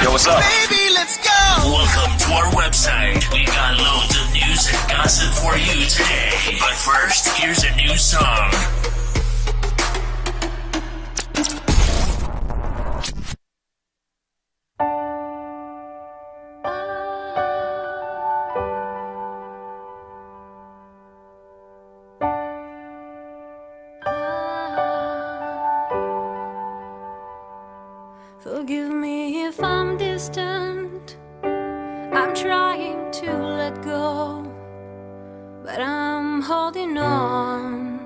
Yo, what's up? Baby, let's go! Welcome to our website. We've got loads of news and gossip for you today. But first, here's a new song. Forgive me if I'm distant. I'm trying to let go, but I'm holding on.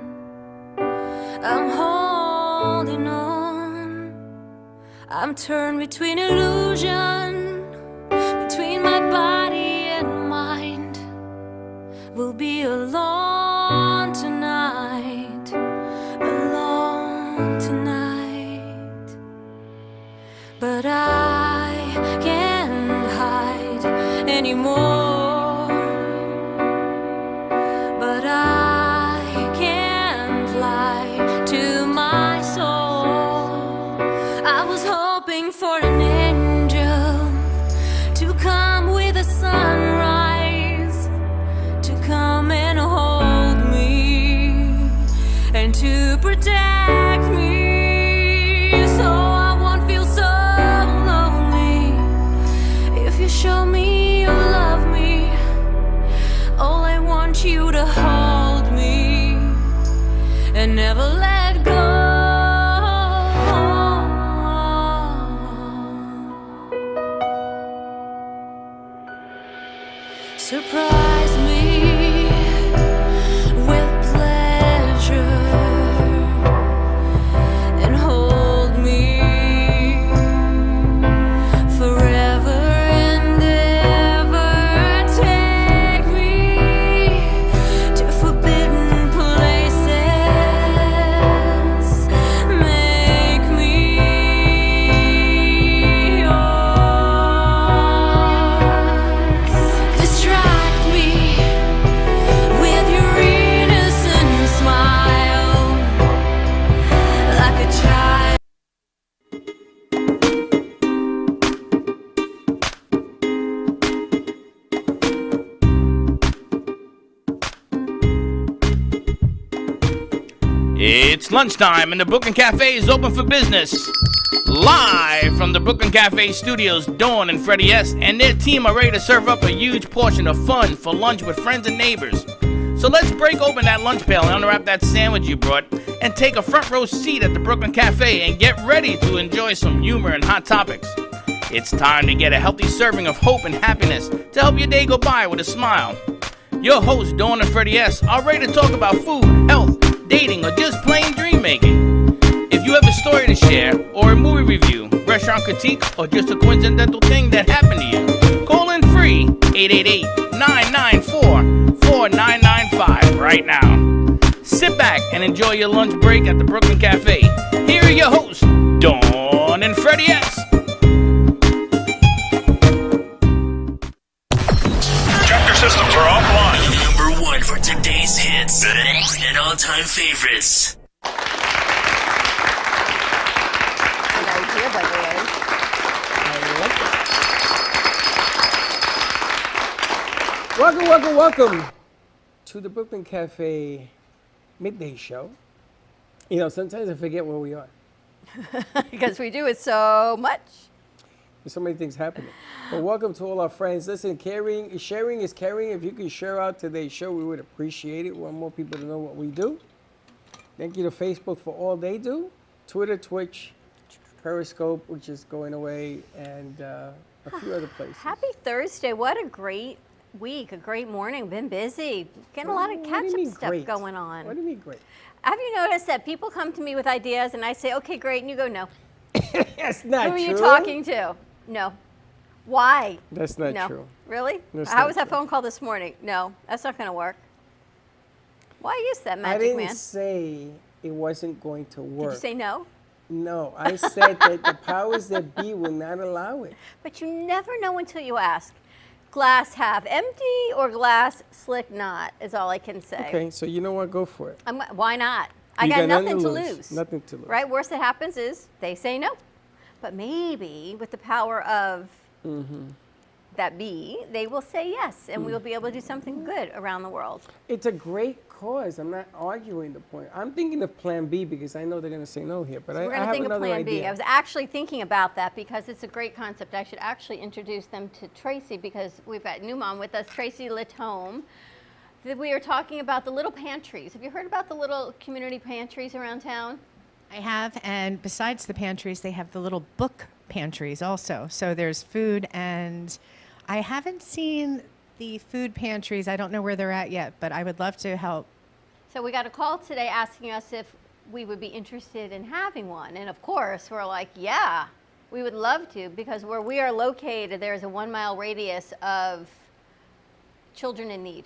I'm holding on. I'm torn between illusion, between my body and mind. We'll be alone tonight, alone tonight. But I can't hide anymore. But I can't lie to my soul. I was hoping for an angel to come with a sunrise, to come and hold me and to protect me, so I won't feel so lonely. If you show me you love me, all I want you to hold me and never let go. Surprise me with pleasure and hold me forever and ever. Take me to forbidden places. Make me yours. Distract me with your innocent smile, like a child. It's lunchtime and the Brooklyn Cafe is open for business. Live from the Brooklyn Cafe studios, Dawn and Freddie S. and their team are ready to serve up a huge portion of fun for lunch with friends and neighbors. So let's break open that lunch pail and unwrap that sandwich you brought and take a front row seat at the Brooklyn Cafe and get ready to enjoy some humor and hot topics. It's time to get a healthy serving of hope and happiness to help your day go by with a smile. Your hosts, Dawn and Freddie S., are ready to talk about food, health, dating, or just plain dream making. If you have a story to share, or a movie review, restaurant critique, or just a coincidental thing that happened to you, call in free 888-994-4995 right now. Sit back and enjoy your lunch break at the Brooklyn Cafe. Here are your hosts, Dawn and Freddie S. Tractor systems are offline. Number one for today's hits and all-time favorites. Good idea, by the way. Welcome to the Brooklyn Cafe midday show. You know, sometimes I forget where we are. Because we do it so much. There's so many things happening. But welcome to all our friends. Listen, sharing is caring. If you can share out today's show, we would appreciate it. We want more people to know what we do. Thank you to Facebook for all they do. Twitter, Twitch, Periscope, which is going away, and a few other places. Happy Thursday. What a great week, a great morning. Been busy. Getting a lot of What do you catch-up mean stuff great? going on. What do you mean great? Have you noticed that people come to me with ideas and I say, okay, great, and you go, no. That's not Who are true. you talking to? No. Why? That's not No. true. Really? That's How not was that true. phone call this morning? No, that's not going to work. Why use that I magic didn't man? say it wasn't going to Did work. you say no? No, I said that the powers that be will not allow it. But you never know until you ask. Glass half empty or glass slick not is all I can say. Okay, so you know what? Go for it. Why not? I You got got nothing to lose. Nothing to lose. Right? Worst that happens is they say no. But maybe with the power of that bee, they will say yes, and we'll be able to do something good around the world. It's a great cause. I'm not arguing the point. I'm thinking of Plan B because I know they're going to say no here. But So we're I going to have think of another Plan idea. B. I was actually thinking about that because it's a great concept. I should actually introduce them to Tracy because we've got new mom with us, Tracy Latome. We are talking about the little pantries. Have you heard about the little community pantries around town? I have, and besides the pantries, they have the little book pantries also. So there's food, and I haven't seen the food pantries. I don't know where they're at yet, but I would love to help. So we got a call today asking us if we would be interested in having one. And of course, we're like, yeah, we would love to, because where we are located, there's a 1 mile radius of children in need.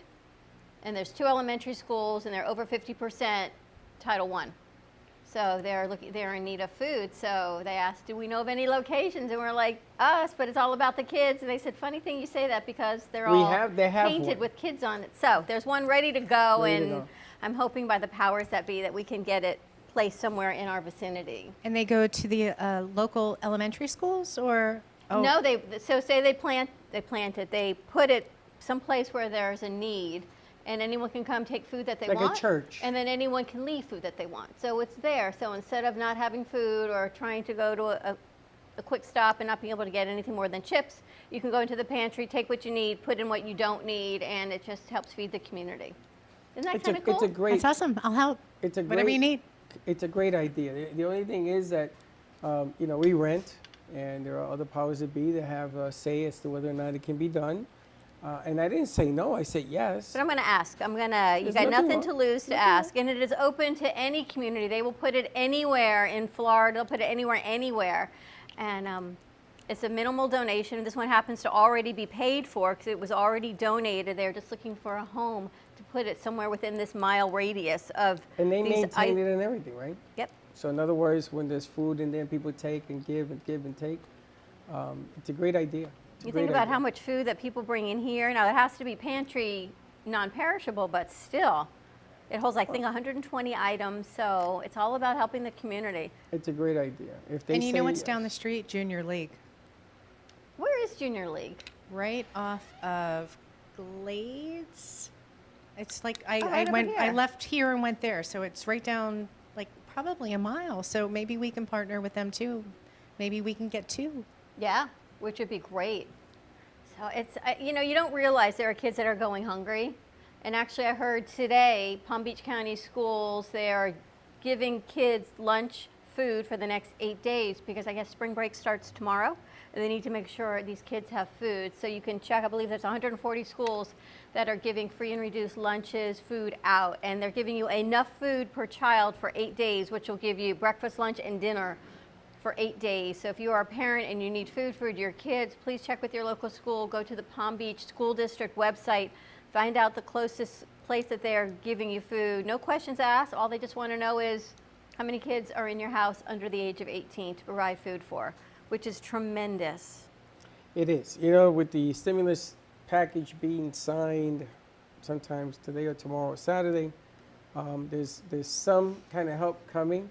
And there's 2 elementary schools, and they're over 50% Title I. So they're in need of food. So they asked, do we know of any locations? And we're like, us, but it's all about the kids. And they said, funny thing you say that because they have painted one. with kids on it. So there's one ready to go, Ready to and go. I'm hoping by the powers that be that we can get it placed somewhere in our vicinity. And they go to the local elementary schools, or? Oh, No, so say they plant it, they put it someplace where there's a need, and anyone can come take food that they Like a want. church. And then anyone can leave food that they want. So it's there. So instead of not having food or trying to go to a quick stop and not being able to get anything more than chips, you can go into the pantry, take what you need, put in what you don't need, and it just helps feed the community. Isn't that kind of cool? It's a great. that's awesome. I'll help. It's a Whatever you need. It's a great idea. The only thing is that, we rent, and there are other powers that be that have a say as to whether or not it can be done. And I didn't say no. I said yes. But I'm going to ask. You There's got nothing nothing to wrong. lose to ask. And it is open to any community. They will put it anywhere in Florida. They'll put it anywhere. And it's a minimal donation. This one happens to already be paid for because it was already donated. They're just looking for a home to put it somewhere within this mile radius of And they these maintain it and everything, right? Yep. So in other words, when there's food and then people take and give and give and take, it's a great idea. It's a You great think about idea. how much food that people bring in here. Now, it has to be pantry non-perishable, but still, it holds, I think, 120 items. So it's all about helping the community. It's a great idea. If they And you say know what's yes. down the street? Junior League. Where is Junior League? Right off of Glades. It's like I right over went. I here. left here and went there, so it's right down, like probably a mile. So maybe we can partner with them too. Maybe we can get 2. Yeah, which would be great. So it's, you don't realize there are kids that are going hungry. And actually, I heard today, Palm Beach County schools, they are giving kids lunch food for the next 8 days because I guess spring break starts tomorrow. And they need to make sure these kids have food. So you can check, I believe there's 140 schools that are giving free and reduced lunches, food out. And they're giving you enough food per child for 8 days, which will give you breakfast, lunch, and dinner for 8 days. So if you are a parent and you need food for your kids, please check with your local school. Go to the Palm Beach School District website. Find out the closest place that they're giving you food. No questions asked. All they just want to know is how many kids are in your house under the age of 18 to provide food for, which is tremendous. It is. With the stimulus package being signed sometimes today or tomorrow or Saturday, there's some kind of help coming.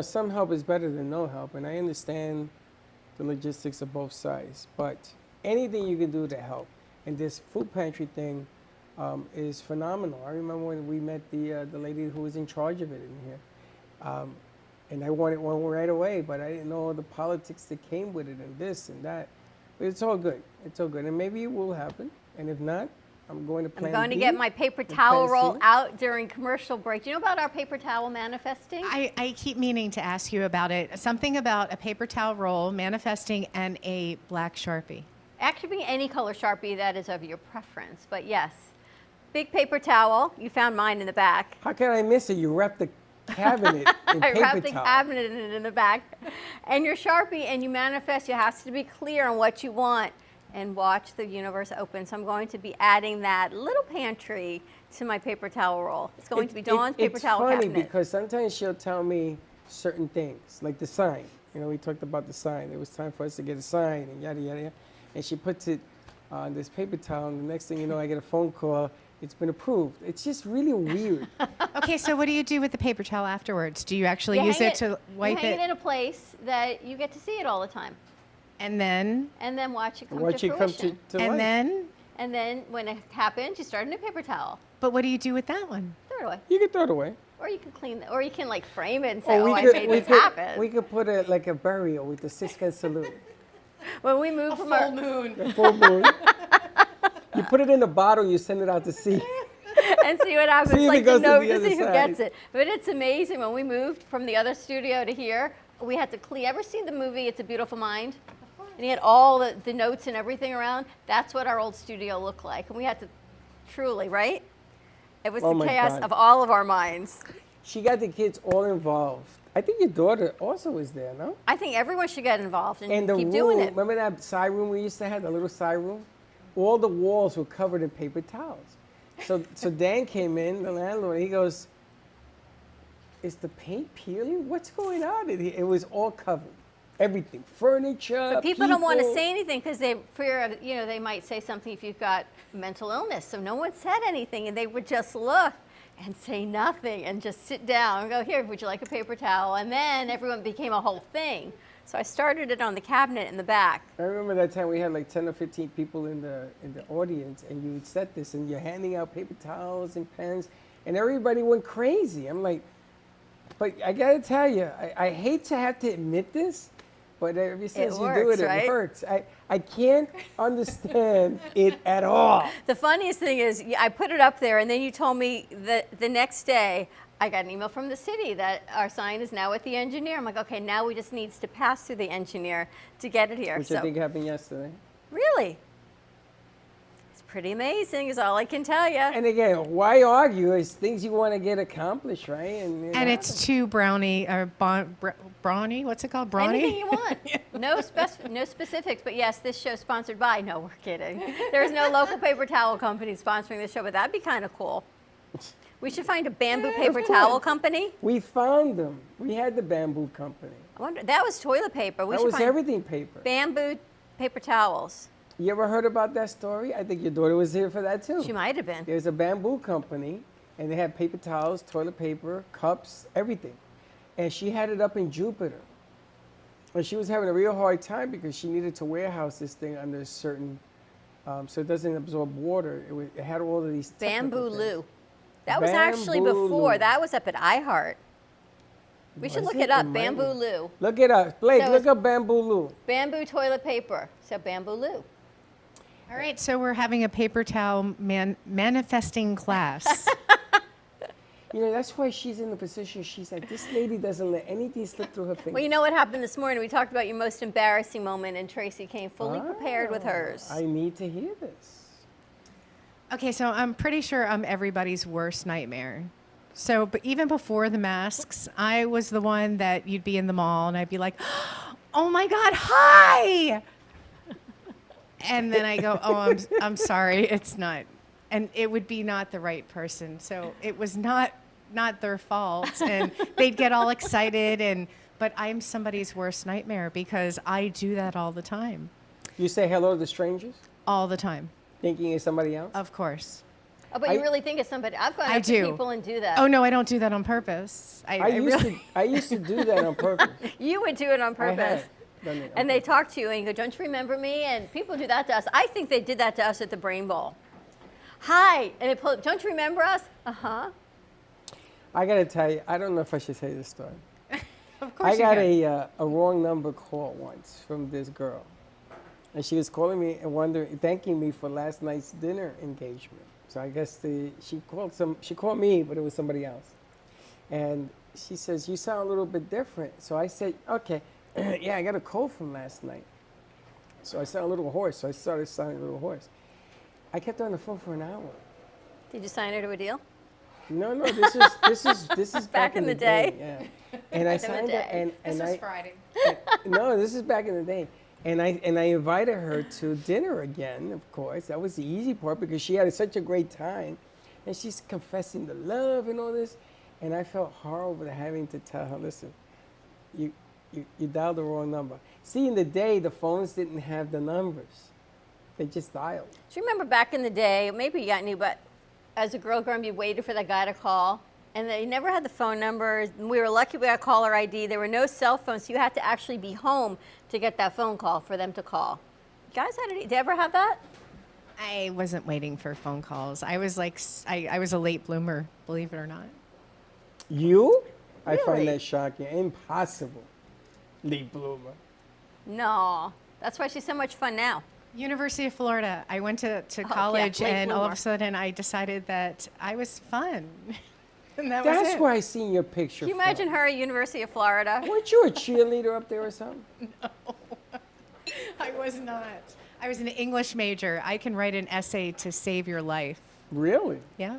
Some help is better than no help, and I understand the logistics of both sides. But anything you can do to help, and this food pantry thing is phenomenal. I remember when we met the lady who was in charge of it in here, and I wanted one right away, but I didn't know all the politics that came with it and this and that. But it's all good. It's all good, and maybe it will happen. And if not, I'm going to plan I'm going to B get my paper and towel plan roll C. out during commercial break. Do you know about our paper towel manifesting? I keep meaning to ask you about it. Something about a paper towel roll, manifesting, and a black Sharpie. Actually, bring any color Sharpie that is of your preference, but yes. Big paper towel. You found mine in the back. How can I miss it? You wrapped the cabinet in I paper wrapped the towel. cabinet in the back. And your Sharpie, and you manifest. You have to be clear on what you want and watch the universe open. So I'm going to be adding that little pantry to my paper towel roll. It's going to be Dawn's paper towel It's funny cabinet. because sometimes she'll tell me certain things, like the sign. We talked about the sign. It was time for us to get a sign and yada, yada, yada. And she puts it on this paper towel, and the next thing you know, I get a phone call. It's been approved. It's just really weird. Okay, so what do you do with the paper towel afterwards? Do you actually use hang it to wipe you hang it? it in a place that you get to see it all the time, And then, and then watch it come Watch to it come fruition. to and life. then, And then when it happens, you start a new paper towel. but what do you do with that one? Throw it away. You can throw it away. Or you can clean it, or you can like frame it and say, Or oh, I made this happen. we could put it like a burial with the Siskin salute. When we moved from our moon. The full moon. You put it in a bottle, you send it out to sea. and see what happens, See if it like goes the to note the to other see who side. gets it. But it's amazing when we moved from the other studio to here, we had to clean. Ever seen the movie It's a Beautiful Mind? And he had all the notes and everything around. That's what our old studio looked like. And we had to truly, right? It was Oh the my chaos God. of all of our minds. She got the kids all involved. I think your daughter also was there, no? I think everyone should get involved and, And the keep room, doing it. remember that side room we used to have, the little side room? All the walls were covered in paper towels. So Dan came in, the landlord, he goes, is the paint peeling? What's going on in here? It was all covered. Everything, furniture, But people don't want to people. say anything because they fear of, they might say something if you've got mental illness. So no one said anything, and they would just look and say nothing and just sit down and go, here, would you like a paper towel? And then everyone became a whole thing. So I started it on the cabinet in the back. I remember that time we had like 10 or 15 people in the audience, and you would set this, and you're handing out paper towels and pens, and everybody went crazy. I'm like, but I gotta tell you, I hate to have to admit this, but ever since you do works, it, right? it hurts. I can't understand it at all. The funniest thing is I put it up there, and then you told me that the next day I got an email from the city that our sign is now with the engineer. I'm like, okay, now we just needs to pass through the engineer to get it here. Which I think happened yesterday. Really? It's pretty amazing is all I can tell you. And again, why argue? It's things you want to get accomplished, right? And And it's two brownie, or brawny, what's it called? Brawny? Anything you want. No specifics, but yes, this show's sponsored by. No, we're kidding. There's no local paper towel company sponsoring this show, but that'd be kind of cool. We should find a bamboo paper of towel course. company. We found them. We had the bamboo company. I wonder, that was toilet paper. We That should was find everything paper. bamboo paper towels. You ever heard about that story? I think your daughter was here for that too. She might have been. There's a bamboo company, and they had paper towels, toilet paper, cups, everything. And she had it up in Jupiter. And she was having a real hard time because she needed to warehouse this thing under a certain, so it doesn't absorb water. It had all of these Bamboo technical things. Lou. That was actually Bamboo before. Lou. That was up at iHeart. We should Was look it? it up. It might Bamboo be. Lou. Look it up. Blake, So look it's- up Bamboo Lou. Bamboo toilet paper. So Bamboo Lou. All right, so we're having a paper towel manifesting class. You know, that's why she's in the position she's at. This lady doesn't let anything slip through her fingers. Well, you know what happened this morning? We talked about your most embarrassing moment, and Tracy came fully prepared with hers. I need to hear this. Okay, so I'm pretty sure I'm everybody's worst nightmare. So, but even before the masks, I was the one that you'd be in the mall and I'd be like, "Oh my God, hi!" And then I go, "Oh, I'm sorry, it's not," and it would be not the right person. So it was not their fault, and they'd get all excited, but I'm somebody's worst nightmare because I do that all the time, You say hello to strangers, all the time, thinking it's somebody else? of course. Oh, but you really think it's somebody? I've gone I up to do. people and do that. Oh no, I don't do that on purpose. I I used to do that on purpose. You would do it on I purpose. had done it on And they purpose. talk to you and you go, don't you remember me? And people do that to us. I think they did that to us at the Brain Bowl. Hi. And they pull up, don't you remember us? Uh-huh. I gotta tell you, I don't know if I should say this story. Of course I got you can. a wrong number call once from this girl, and she was calling me and thanking me for last night's dinner engagement. So I guess she called me, but it was somebody else, and she says, "You sound a little bit different." So I said, "Okay, yeah, I got a cold from last night." So I sound a little hoarse. So I started sounding a little hoarse. I kept her on the phone for an hour. Did you sign her to a deal? No, this is back in the day. Yeah. And I Back in the signed her, day. and Friday. no, this is back in the day. And I invited her to dinner again, of course. That was the easy part because she had such a great time. And she's confessing the love and all this. And I felt horrible having to tell her, listen, you dialed the wrong number. See, in the day, the phones didn't have the numbers. They just dialed. Do you remember back in the day, maybe you got new, but as a girl growing up, you waited for that guy to call. And they never had the phone numbers. We were lucky we got caller ID. There were no cell phones, so you had to actually be home to get that phone call for them to call. You guys did you ever have that? I wasn't waiting for phone calls. I was like, I was a late bloomer, believe it or not. You? I find Really? that shocking. Impossible. Late bloomer. No. That's why she's so much fun now. University of Florida. I went to yeah, college, late and all of bloomer. a sudden I decided that I was fun. And that was That's it. where I seen your picture. Can you imagine her at University of Florida? Weren't you a cheerleader up there or something? I was not. I was an English major. I can write an essay to save your life. Really? Yeah.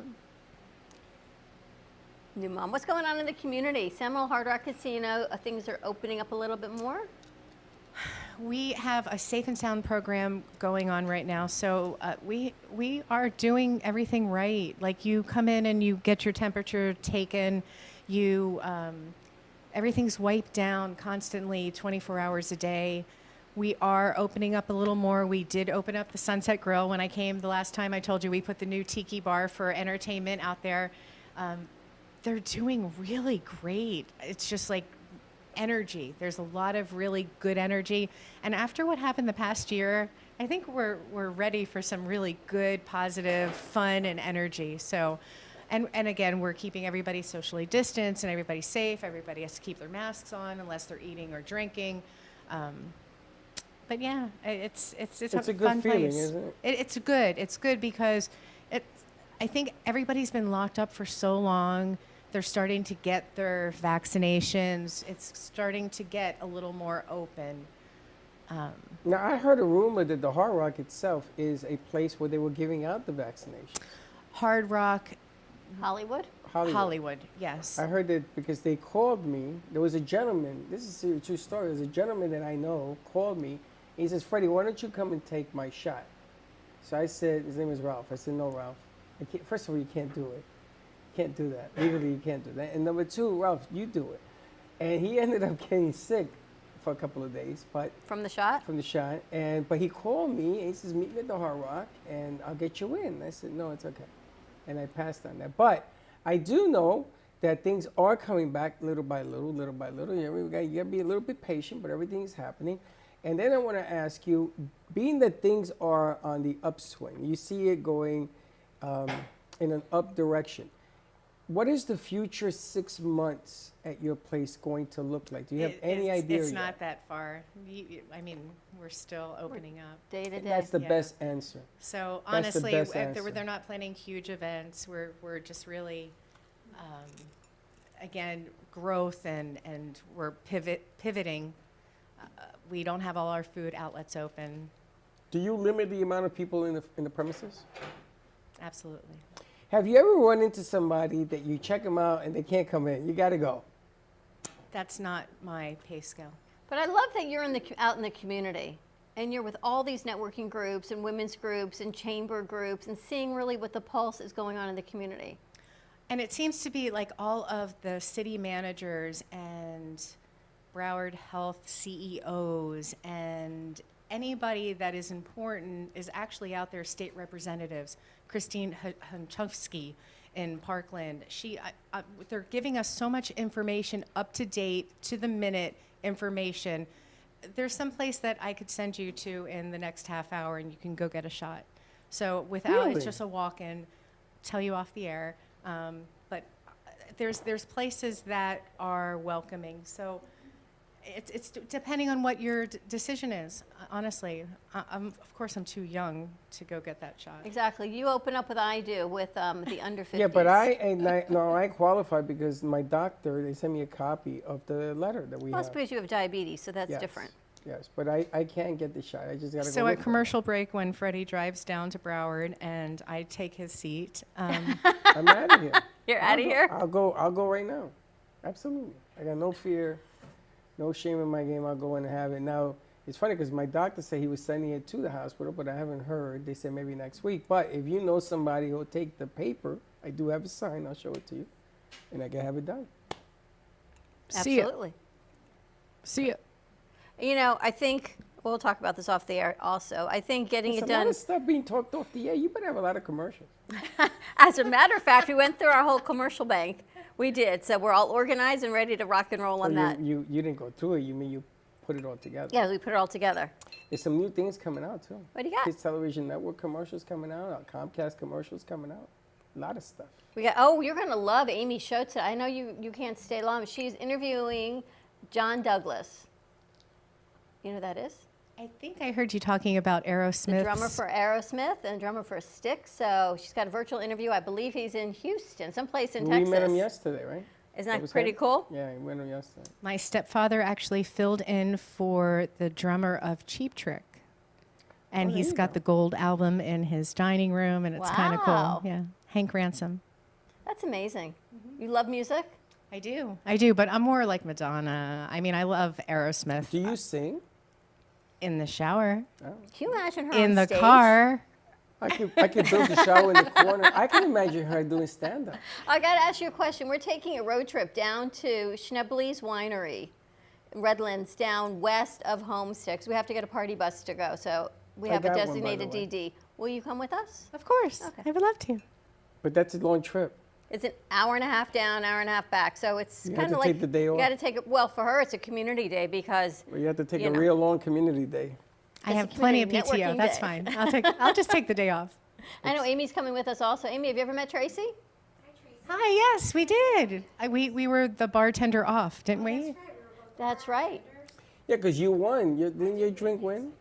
New mom. What's going on in the community? Seminole Hard Rock Casino, things are opening up a little bit more? We have a Safe and Sound program going on right now. So we are doing everything right. Like you come in and you get your temperature taken. You everything's wiped down constantly, 24 hours a day. We are opening up a little more. We did open up the Sunset Grill when I came the last time. I told you we put the new tiki bar for entertainment out there. They're doing really great. It's just like energy. There's a lot of really good energy. And after what happened the past year, I think we're ready for some really good, positive, fun, and energy. So, and again, we're keeping everybody socially distanced and everybody safe. Everybody has to keep their masks on unless they're eating or drinking. But yeah, it's It's a a good fun feeling, place. isn't it? It's good. It's good because I think everybody's been locked up for so long. They're starting to get their vaccinations. It's starting to get a little more open. Now, I heard a rumor that the Hard Rock itself is a place where they were giving out the vaccination. Hard Rock, Hollywood? Hollywood, yes. I heard that because they called me. There was a gentleman. This is a true story. There's a gentleman that I know called me. He says, "Freddie, why don't you come and take my shot?" So I said, his name is Ralph. I said, "No, Ralph. I can't. First of all, you can't do it. You can't do that. Legally, you can't do that. And number two, Ralph, you do it." And he ended up getting sick for a couple of days, but From the shot? from the shot. But he called me and he says, "Meet me at the Hard Rock, and I'll get you in." I said, "No, it's okay," and I passed on that. But I do know that things are coming back little by little, little by little. You gotta be a little bit patient, but everything is happening. And then I want to ask you, being that things are on the upswing, you see it going in an up direction. What is the future 6 months at your place going to look like? Do you have any idea It's yet? not that far. I mean, we're still opening up. Day to day. That's the Yeah. best answer. So That's the honestly, best answer. they're not planning huge events. We're just really, again, growth and we're pivoting. We don't have all our food outlets open. Do you limit the amount of people in the premises? Absolutely. Have you ever run into somebody that you check them out and they can't come in? You got to go. That's not my pay scale. But I love that you're out in the community and you're with all these networking groups and women's groups and chamber groups and seeing really what the pulse is going on in the community. And it seems to be like all of the city managers and Broward Health CEOs and anybody that is important is actually out there, state representatives. Christine Hunchowski in Parkland, they're giving us so much information, up to date, to the minute information. There's some place that I could send you to in the next half hour and you can go get a shot. So Really? it's just a walk-in, tell you off the air. But there's places that are welcoming. So it's depending on what your decision is. Honestly, of course I'm too young to go get that shot. Exactly. You open up with I do with the under 50s. Yeah, but I qualify because my doctor, they sent me a copy of the letter that we Well, have. because you have diabetes, so that's Yes, different. Yes, but I can't get the shot. I just got to go So look at for it. commercial break, when Freddie drives down to Broward and I take his seat, I'm out of here. You're out of here? I'll go right now. Absolutely. I got no fear, no shame in my game. I'll go in and have it. Now, it's funny because my doctor said he was sending it to the hospital, but I haven't heard. They said maybe next week. But if you know somebody who'll take the paper, I do have a sign. I'll show it to you, and I can have it done. See ya. Absolutely. see ya. You know, I think we'll talk about this off the air also. I think getting There's it a lot done. of stuff being talked off the air. You better have a lot of commercials. As a matter of fact, we went through our whole commercial bank. We did. So we're all organized and ready to rock and roll on that. You didn't go through it. You mean you put it all together? Yeah, we put it all together. There's some new things coming out too. What do you got? Kids Television Network commercials coming out. Comcast commercials coming out. A lot of stuff. We got. Oh, you're gonna love Amy's show today. I know you can't stay long. She's interviewing John Douglas. You know who that is? I think I heard you talking about Aerosmith. The drummer for Aerosmith and drummer for Styx. So she's got a virtual interview. I believe he's in Houston, someplace in We Texas. met him yesterday, right? Isn't that was pretty him? cool? Yeah, we met him yesterday. My stepfather actually filled in for the drummer of Cheap Trick. And Oh, there he's you got go. the gold album in his dining room, and it's kind of Wow. cool. Yeah, Hank Ransom. That's amazing. You love music? I do, but I'm more like Madonna. I mean, I love Aerosmith. Do you sing? In the shower, Can you imagine her in on the stage? car. I could build a shower in the corner. I can imagine her doing stand-up. I got to ask you a question. We're taking a road trip down to Schnebley's Winery, Redlands, down west of Homestead. 'Cause we have to get a party bus to go, so we I have a got one, by the designated way. DD. Will you come with us? Of course, Okay. I would love to. But that's a long trip. It's an hour and a half down, hour and a half back. So it's You have kind to of like take the day you off. got to take it. Well, for her, it's a community day because Well, you have to take You a know. real long community day. I It's a have plenty of community PTO. networking That's day. fine. I'll just take the day off. I know Amy's coming with us also. Amy, have you ever met Tracy? Hi, yes, we did. We were the bartender off, didn't we? That's right. Yeah, because you won. Didn't your drink win?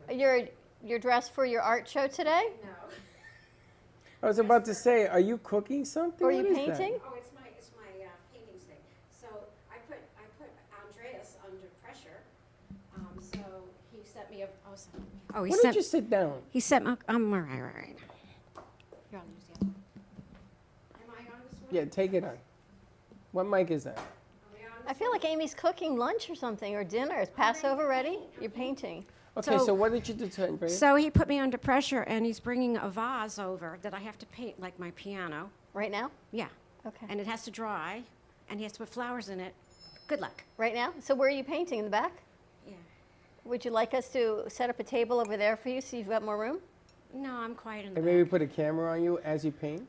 You're dressed for your art show today? I was about to say, are you cooking something? Or are you What is that? painting? Oh, it's my painting thing. So I put Andreas under pressure. So he sent me a. Oh, he Why don't you sit down? He sent me. I'm all right. You're on this, yeah. Am I on this one? Yeah, take it on. What mic is that? Are we on I feel like Amy's cooking lunch or something, or dinner. Is Passover ready? You're painting. Okay, So- so what did you do to Andrea? So he put me under pressure, and he's bringing a vase over that I have to paint like my piano. Right now? Yeah. Okay. And it has to dry, and he has to put flowers in it. Good luck. Right now? So where are you painting? In the back? Yeah. Would you like us to set up a table over there for you so you've got more room? No, I'm quiet in the And maybe back. put a camera on you as you paint?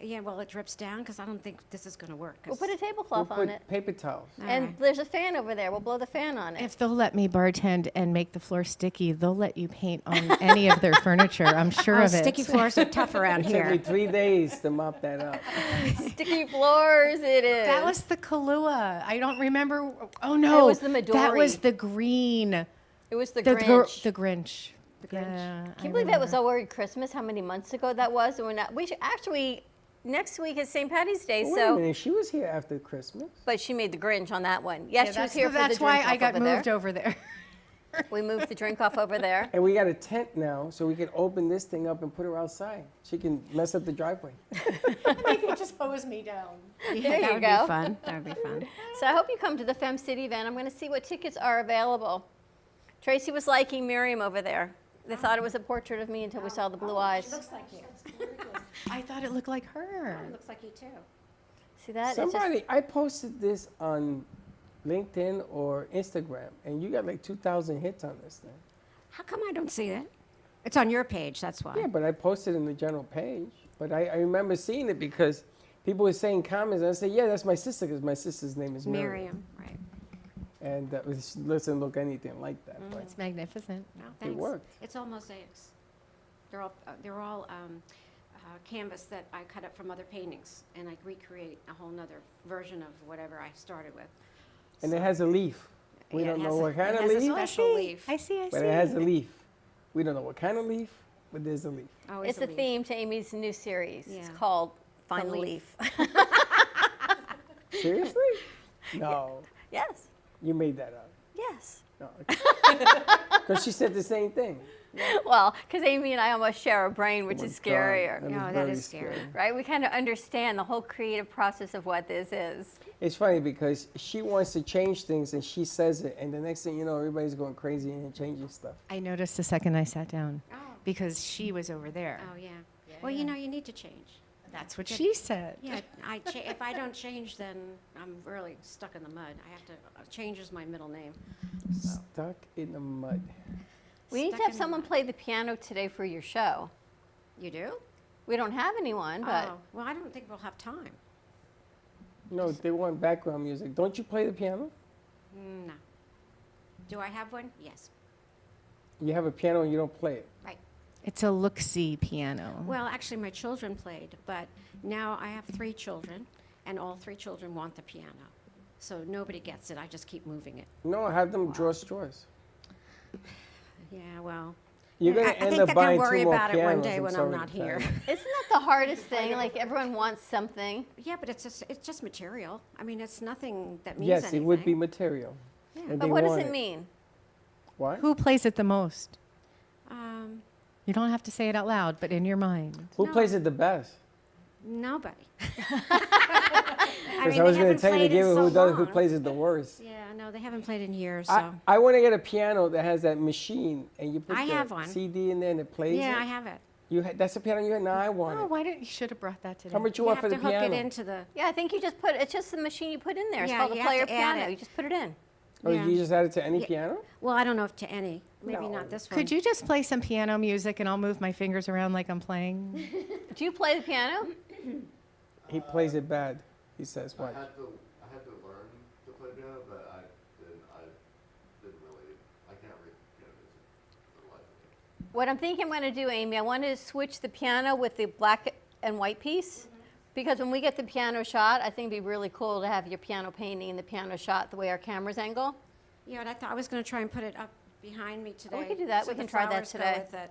Yeah, well, it drips down because I don't think this is going to work. We'll put a We'll tablecloth put on it. paper towels. And right. there's a fan over there. We'll blow the fan on it. If they'll let me bartend and make the floor sticky, they'll let you paint on any of their furniture. I'm sure Oh, of it. sticky floors are tough around It took me here. 3 days to mop that up. Sticky floors, it is. That was the Kahlua. I don't remember. Oh no, was the that was Midori. the green. It was the The Grinch. The Grinch. The Grinch. Yeah, Can you believe that was already Christmas? How many months ago that was? And we're not. We should actually. Next week is St. Patty's Day, Wait a so. minute, she was here after Christmas. But she made the Grinch on that one. Yes, she was that's here for the that's drink why I off got over moved there. over there. We moved the drink off over there. And we got a tent now, so we can open this thing up and put her outside. She can mess up the driveway. They can just hose me down. There that you would go. be fun. That would be fun. So I hope you come to the Fem City event. I'm going to see what tickets are available. Tracy was liking Miriam over there. They thought it was a portrait of me until we saw the blue eyes. I thought it looked like her. Looks like you too. See that? It's just- Somebody, I posted this on LinkedIn or Instagram, and you got like 2,000 hits on this thing. How come I don't see it? It's on your page, that's why. Yeah, but I posted in the general page. But I remember seeing it because people were saying comments, and I said, yeah, that's my sister, because my sister's name is Miriam. Miriam, right. And it doesn't look anything like that. But It's magnificent. No, thanks. worked. It's all mosaics. They're all canvas that I cut up from other paintings, and I recreate a whole nother version of whatever I started with. and it has a leaf. We Yeah, don't it know has what kind it of has a leaf, special leaf. I see. but it has a leaf. We don't know what kind of leaf, but there's a leaf. Always It's a leaf. theme to Amy's new series. It's Yeah. called Find the Leaf. Leaf. Seriously? No, Yes. you made that up. Yes. No, because she said the same thing. Well, because Amy and I almost share a brain, which Oh my is God, scarier. was No, that very is scary. Right? We kind of understand the whole creative process of what this is. It's funny because she wants to change things and she says it, and the next thing you know, everybody's going crazy and changing stuff. I noticed the second I sat down Oh. because she was over there. Oh, yeah. Well, you know, you need to change. That's what she said. Yeah, if I don't change, then I'm really stuck in the mud. I have to change is my middle name. Stuck in the mud. We need to Stuck have in the someone mud. play the piano today for your show. You do? We don't have anyone, but Oh, well, I don't think we'll have time. No, they want background music. Don't you play the piano? No. Do I have one? Yes. You have a piano and you don't play it. Right. It's a look-see piano. Well, actually, my children played, but now I have 3 children, and all 3 children want the piano. So nobody gets it. I just keep moving it. No, have them draw straws. Yeah, well. You're gonna I end think up they're buying gonna worry 2 more about it one pianos, day when I'm sorry not to tell here. you. isn't that the hardest thing? Like everyone wants something. Yeah, but it's just material. I mean, it's nothing that means Yes, anything. it would be material. Yeah. And But they what does want it mean? What? Who plays it the most? Um, You don't have to say it out loud, but in your mind. Who No. plays it the best? nobody. Because I was going to tell you to give it who plays it the worst. Yeah, no, they haven't played in years. So. I want to get a piano that has that machine, and you put I the have one. CD in there and it plays Yeah, it. I have it. That's the piano you had? No, I want Oh, it. why didn't you should have brought that today? How much you You want have for to the hook piano? it into the. Yeah, I think you just put, it's just the machine you put in there. It's Yeah, called a you have player to add piano. it. You just put it in. Oh, Yeah. you just add it to any Yeah. piano? Well, I don't know if to any. Maybe No. not this one. Could you just play some piano music and I'll move my fingers around like I'm playing? Do you play the piano? He plays it bad, he says. I Watch. had to learn to play piano, but I didn't really, I can't read piano music for the life of me. What I'm thinking I'm going to do, Amy, I want to switch the piano with the black and white piece. Because when we get the piano shot, I think it'd be really cool to have your piano painting and the piano shot the way our cameras angle. Yeah, and I thought I was going to try and put it up behind me today. could do that. so We the can try that flowers go today. with it.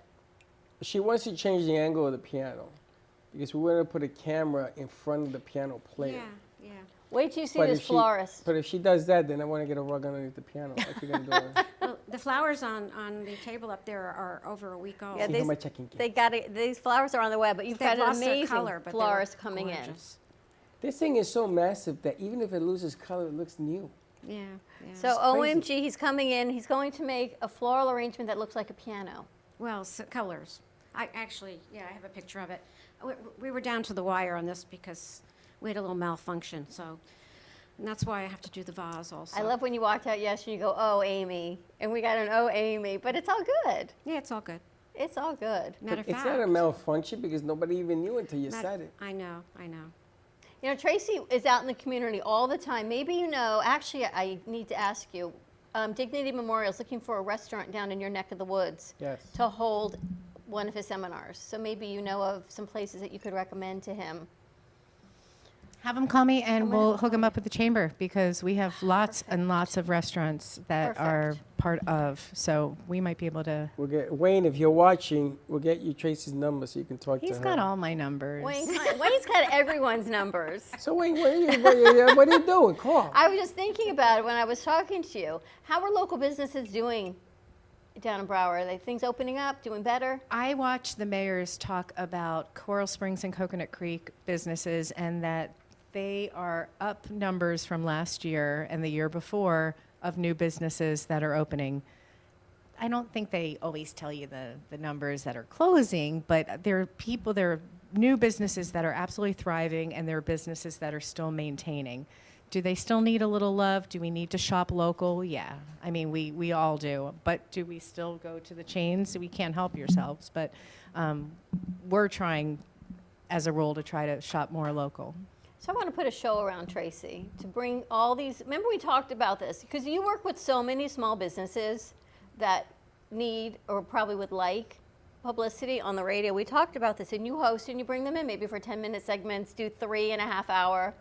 She wants to change the angle of the piano because we want to put a camera in front of the piano player. Yeah, yeah. Wait till you see But this if florist. But if she does that, then I want to get a rug underneath the piano. What you gonna do? Well, the flowers on the table up there are over a week old. Yeah, See how much I can get. They got it. These flowers are on the web, but you've They've got an lost their amazing color, but they look florist coming in. gorgeous. This thing is so massive that even if it loses color, it looks new. Yeah, yeah. So crazy. OMG, he's coming in. He's going to make a floral arrangement that looks like a piano. Well, colors. I actually, yeah, I have a picture of it. We were down to the wire on this because we had a little malfunction. So, and that's why I have to do the vase also. I love when you walked out yesterday and you go, oh, Amy. And we got an oh, Amy. But it's all good. Yeah, it's all good. It's all good. Matter of It's fact. not a malfunction because nobody even knew until you Matter- said it. I know. You know, Tracy is out in the community all the time. Maybe you know, actually, I need to ask you. Dignity Memorial is looking for a restaurant down in your neck of the woods Yes. to hold one of his seminars. So maybe you know of some places that you could recommend to him. Have him call me and I'm gonna we'll have hook him up with the chamber because we have lots and Perfect. lots of restaurants that are Perfect. part of. So we might be able to. We'll get Wayne, if you're watching, we'll get you Tracy's number so you can talk to He's her. got all my numbers. Wayne's got everyone's numbers. So Wayne, what are you doing? Call. I was just thinking about it when I was talking to you. How are local businesses doing down in Broward? Are things opening up, doing better? I watched the mayors talk about Coral Springs and Coconut Creek businesses and that they are up numbers from last year and the year before of new businesses that are opening. I don't think they always tell you the numbers that are closing, but there are new businesses that are absolutely thriving and there are businesses that are still maintaining. Do they still need a little love? Do we need to shop local? Yeah. I mean, we all do. But do we still go to the chains? We can't help yourselves. But we're trying, as a rule, to try to shop more local. So I want to put a show around Tracy to bring all these. Remember we talked about this because you work with so many small businesses that need or probably would like publicity on the radio. We talked about this, and you host and you bring them in maybe for 10-minute segments, do 3.5 hour,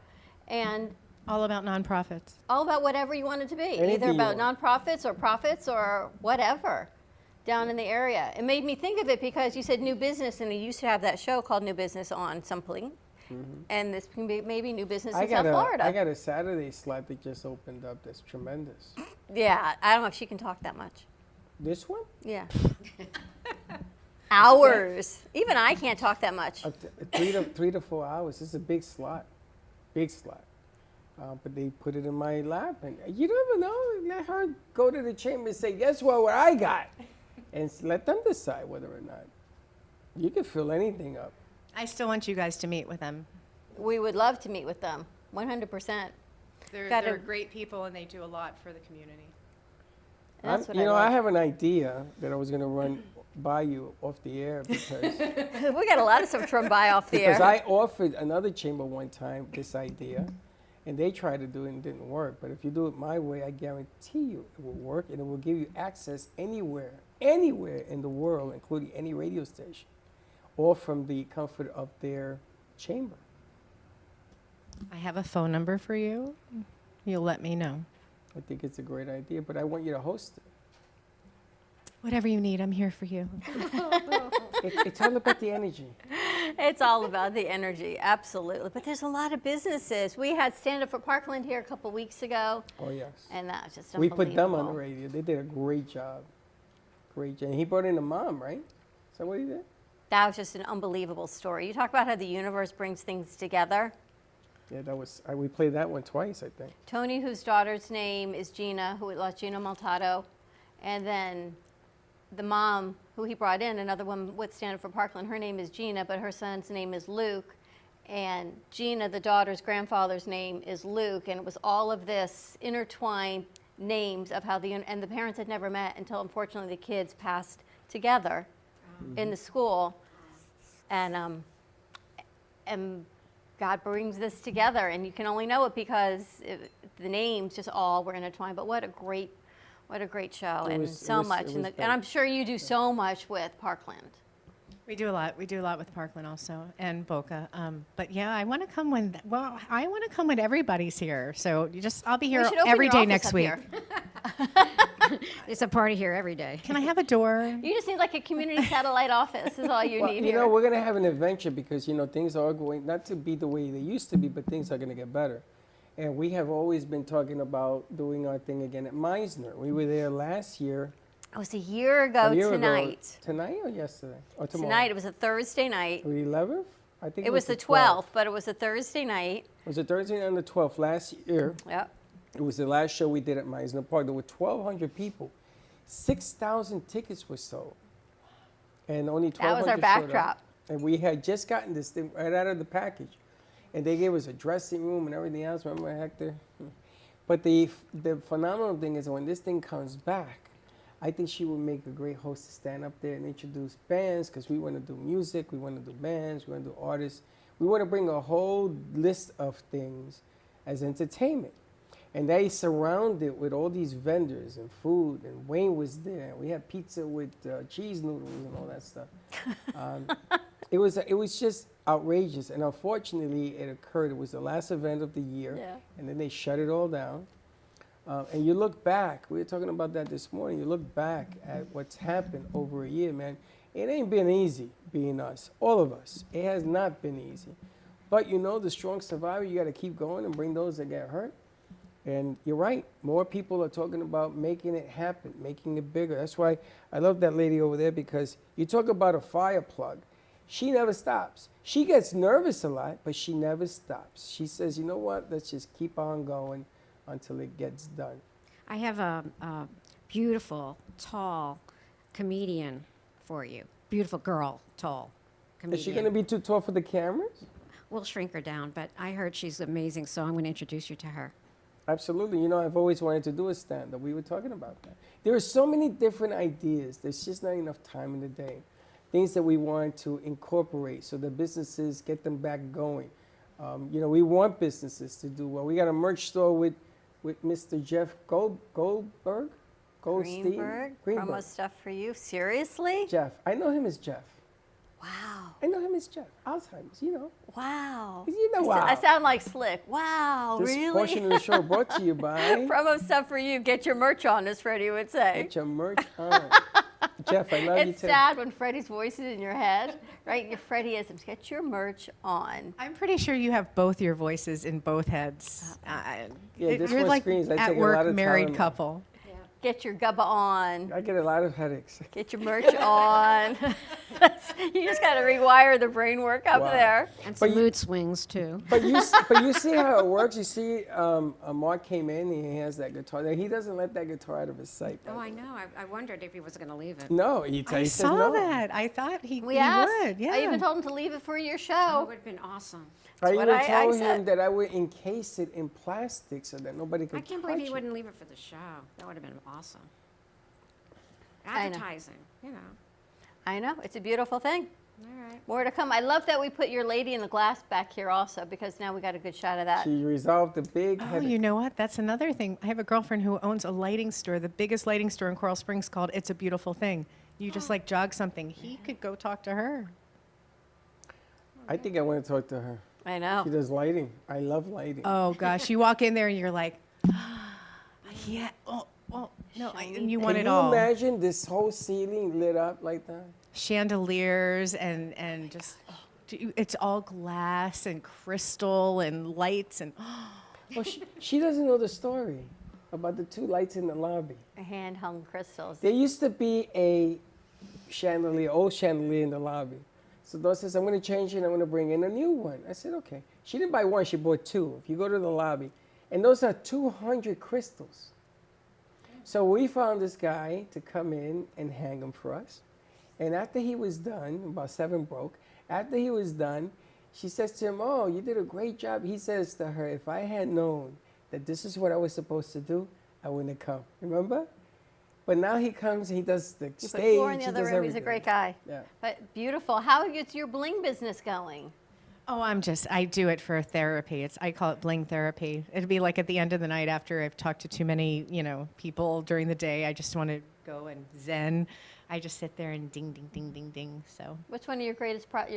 and All about nonprofits. all about whatever you want it to be, Anything either you about want. nonprofits or profits or whatever down in the area. It made me think of it because you said new business, and you used to have that show called New Business on something. And this can be maybe new business in South Florida. I got a Saturday slot that just opened up that's tremendous. Yeah, I don't know if she can talk that much. This one? Yeah. Hours. Even I can't talk that much. Up to 3 to 4 hours. It's a big slot. Big slot. But they put it in my lap. And you never know. Let her go to the chamber and say, guess what I got? And let them decide whether or not. You can fill anything up. I still want you guys to meet with them. We would love to meet with them, 100%. They're great people, and they do a lot for the community. And that's what You know, I love. have an idea that I was going to run by you off the air because We got a lot of stuff to run by off the because air. I offered another chamber one time this idea, and they tried to do it and it didn't work. But if you do it my way, I guarantee you it will work, and it will give you access anywhere in the world, including any radio station, all from the comfort of their chamber. I have a phone number for you. You'll let me know. I think it's a great idea, but I want you to host it. Whatever you need, I'm here for you. It's all about the energy. It's all about the energy, absolutely. But there's a lot of businesses. We had Stand Up for Parkland here a couple weeks ago, Oh, yes. and that was just We unbelievable. put them on the radio. They did a great job. Great job. And he brought in a mom, right? Is that what he did? That was just an unbelievable story. You talk about how the universe brings things together. Yeah, that was. We played that one twice, I think. Tony, whose daughter's name is Gina, who we lost, Gina Maltato, and then the mom who he brought in, another one with Stand Up for Parkland, her name is Gina, but her son's name is Luke. And Gina, the daughter's grandfather's name is Luke, and it was all of this intertwined names of how and the parents had never met until unfortunately the kids passed together in the school. And God brings this together, and you can only know it because the names just all were intertwined. But what a great show, and so much. And I'm sure you do so much with Parkland. We do a lot. We do a lot with Parkland also, and Boca. But yeah, I want to come when. Well, I want to come when everybody's here. So I'll be here should open every your day office next up week. here. It's a party here every day. Can I have a door? You just need like a community satellite office is all you Well, need you here. know, we're going to have an adventure because, things are going, not to be the way they used to be, but things are going to get better. And we have always been talking about doing our thing again at Meisner. We were there last year. It was a year ago tonight. Tonight or yesterday? Or tomorrow? Tonight, it was a Thursday night. The 11th? I think It was the 12th, but it was a Thursday night. It was a Thursday night on the 12th last year. Yep. It was the last show we did at Meisner Park. There were 1,200 people. 6,000 tickets were sold. And only 1,200 That was our showed up. backdrop. And we had just gotten this thing right out of the package. And they gave us a dressing room and everything else. Remember, Hector? But the phenomenal thing is when this thing comes back, I think she would make a great host to stand up there and introduce bands because we want to do music, we want to do bands, we want to do artists. We want to bring a whole list of things as entertainment. And they surrounded with all these vendors and food, and Wayne was there. We had pizza with cheese noodles and all that stuff. It was just outrageous, and unfortunately, it occurred. It was the last event of the year, Yeah. and then they shut it all down. And you look back. We were talking about that this morning. You look back at what's happened over a year, man. It ain't been easy being us, all of us. It has not been easy. But the strong survivor. You got to keep going and bring those that get hurt. And you're right. More people are talking about making it happen, making it bigger. That's why I love that lady over there because you talk about a fire plug. She never stops. She gets nervous a lot, but she never stops. She says, you know what? Let's just keep on going until it gets done. I have a beautiful, tall comedian for you. Beautiful girl, tall comedian. Is she going to be too tall for the cameras? We'll shrink her down, but I heard she's amazing, so I'm going to introduce you to her. Absolutely. I've always wanted to do a stand-up. We were talking about that. There are so many different ideas. There's just not enough time in the day. Things that we want to incorporate so that businesses get them back going. We want businesses to do well. We got a merch store with Mr. Jeff Goldstein. Greenberg, promo stuff for you. Seriously? Jeff. I know him as Jeff. Wow. I know him as Jeff. Alzheimer's, Wow. Wow. I sound like Slick. Wow, This really? portion of the show brought to you by Promo stuff for you. Get your merch on, as Freddie would say. Get Your Merch On. Jeff, I love you It's too. sad when Freddie's voice is in your head, right? Your Freddie-isms. Get your merch on. I'm pretty sure you have both your voices in both heads. Yeah, this you're one like screams. I at take a work lot of married time. couple. Get your gubba on. I get a lot of headaches. Get your merch on. You just got to rewire the brain work up Wow. there. And some you- mood swings too. But you see how it works. You see, Mark came in and he has that guitar. Now, he doesn't let that guitar out of his sight. Oh, I know. I wondered if he was going to leave it. No, he I says saw no. that. I thought he We asked. would. Yeah. I even told him to leave it for your Oh, it show. would have been awesome. I even what I told him said. that I would encase it in plastic so that nobody could I can't believe he touch it. wouldn't leave it for the show. That would have been awesome. I know. Advertising, you know. I know. It's a beautiful thing. All right. More to come. I love that we put your lady in the glass back here also because now we got a good shot of that. She resolved the big Oh, headache. you know what? That's another thing. I have a girlfriend who owns a lighting store, the biggest lighting store in Coral Springs, called It's a Beautiful Thing. You just like jog something. He could go talk to her. I think I want to talk to her. I know. She does lighting. I love lighting. Oh gosh, you walk in there and you're like, yeah. Oh, no. And you want Can it you all. imagine this whole ceiling lit up like that? Chandeliers and just it's all glass and crystal and lights and Well, she doesn't know the story about the two lights in the lobby. Hand hung crystals. There used to be a chandelier, old chandelier in the lobby. So Dawn says, I'm going to change it. I'm going to bring in a new one. I said, okay. She didn't buy one. She bought two. If you go to the lobby, and those are 200 crystals. So we found this guy to come in and hang them for us. And after he was done, about 7 broke, after he was done, she says to him, oh, you did a great job. He says to her, if I had known that this is what I was supposed to do, I wouldn't have come. Remember? But now he comes and he does the You put stage. Floor in the he other does room. He's a everything. great guy. Yeah. But beautiful. How is your bling business going? oh, I do it for therapy. I call it bling therapy. It'd be like at the end of the night after I've talked to too many, people during the day. I just want to go and zen. I just sit there and ding, ding, ding, ding, ding. So Which one of your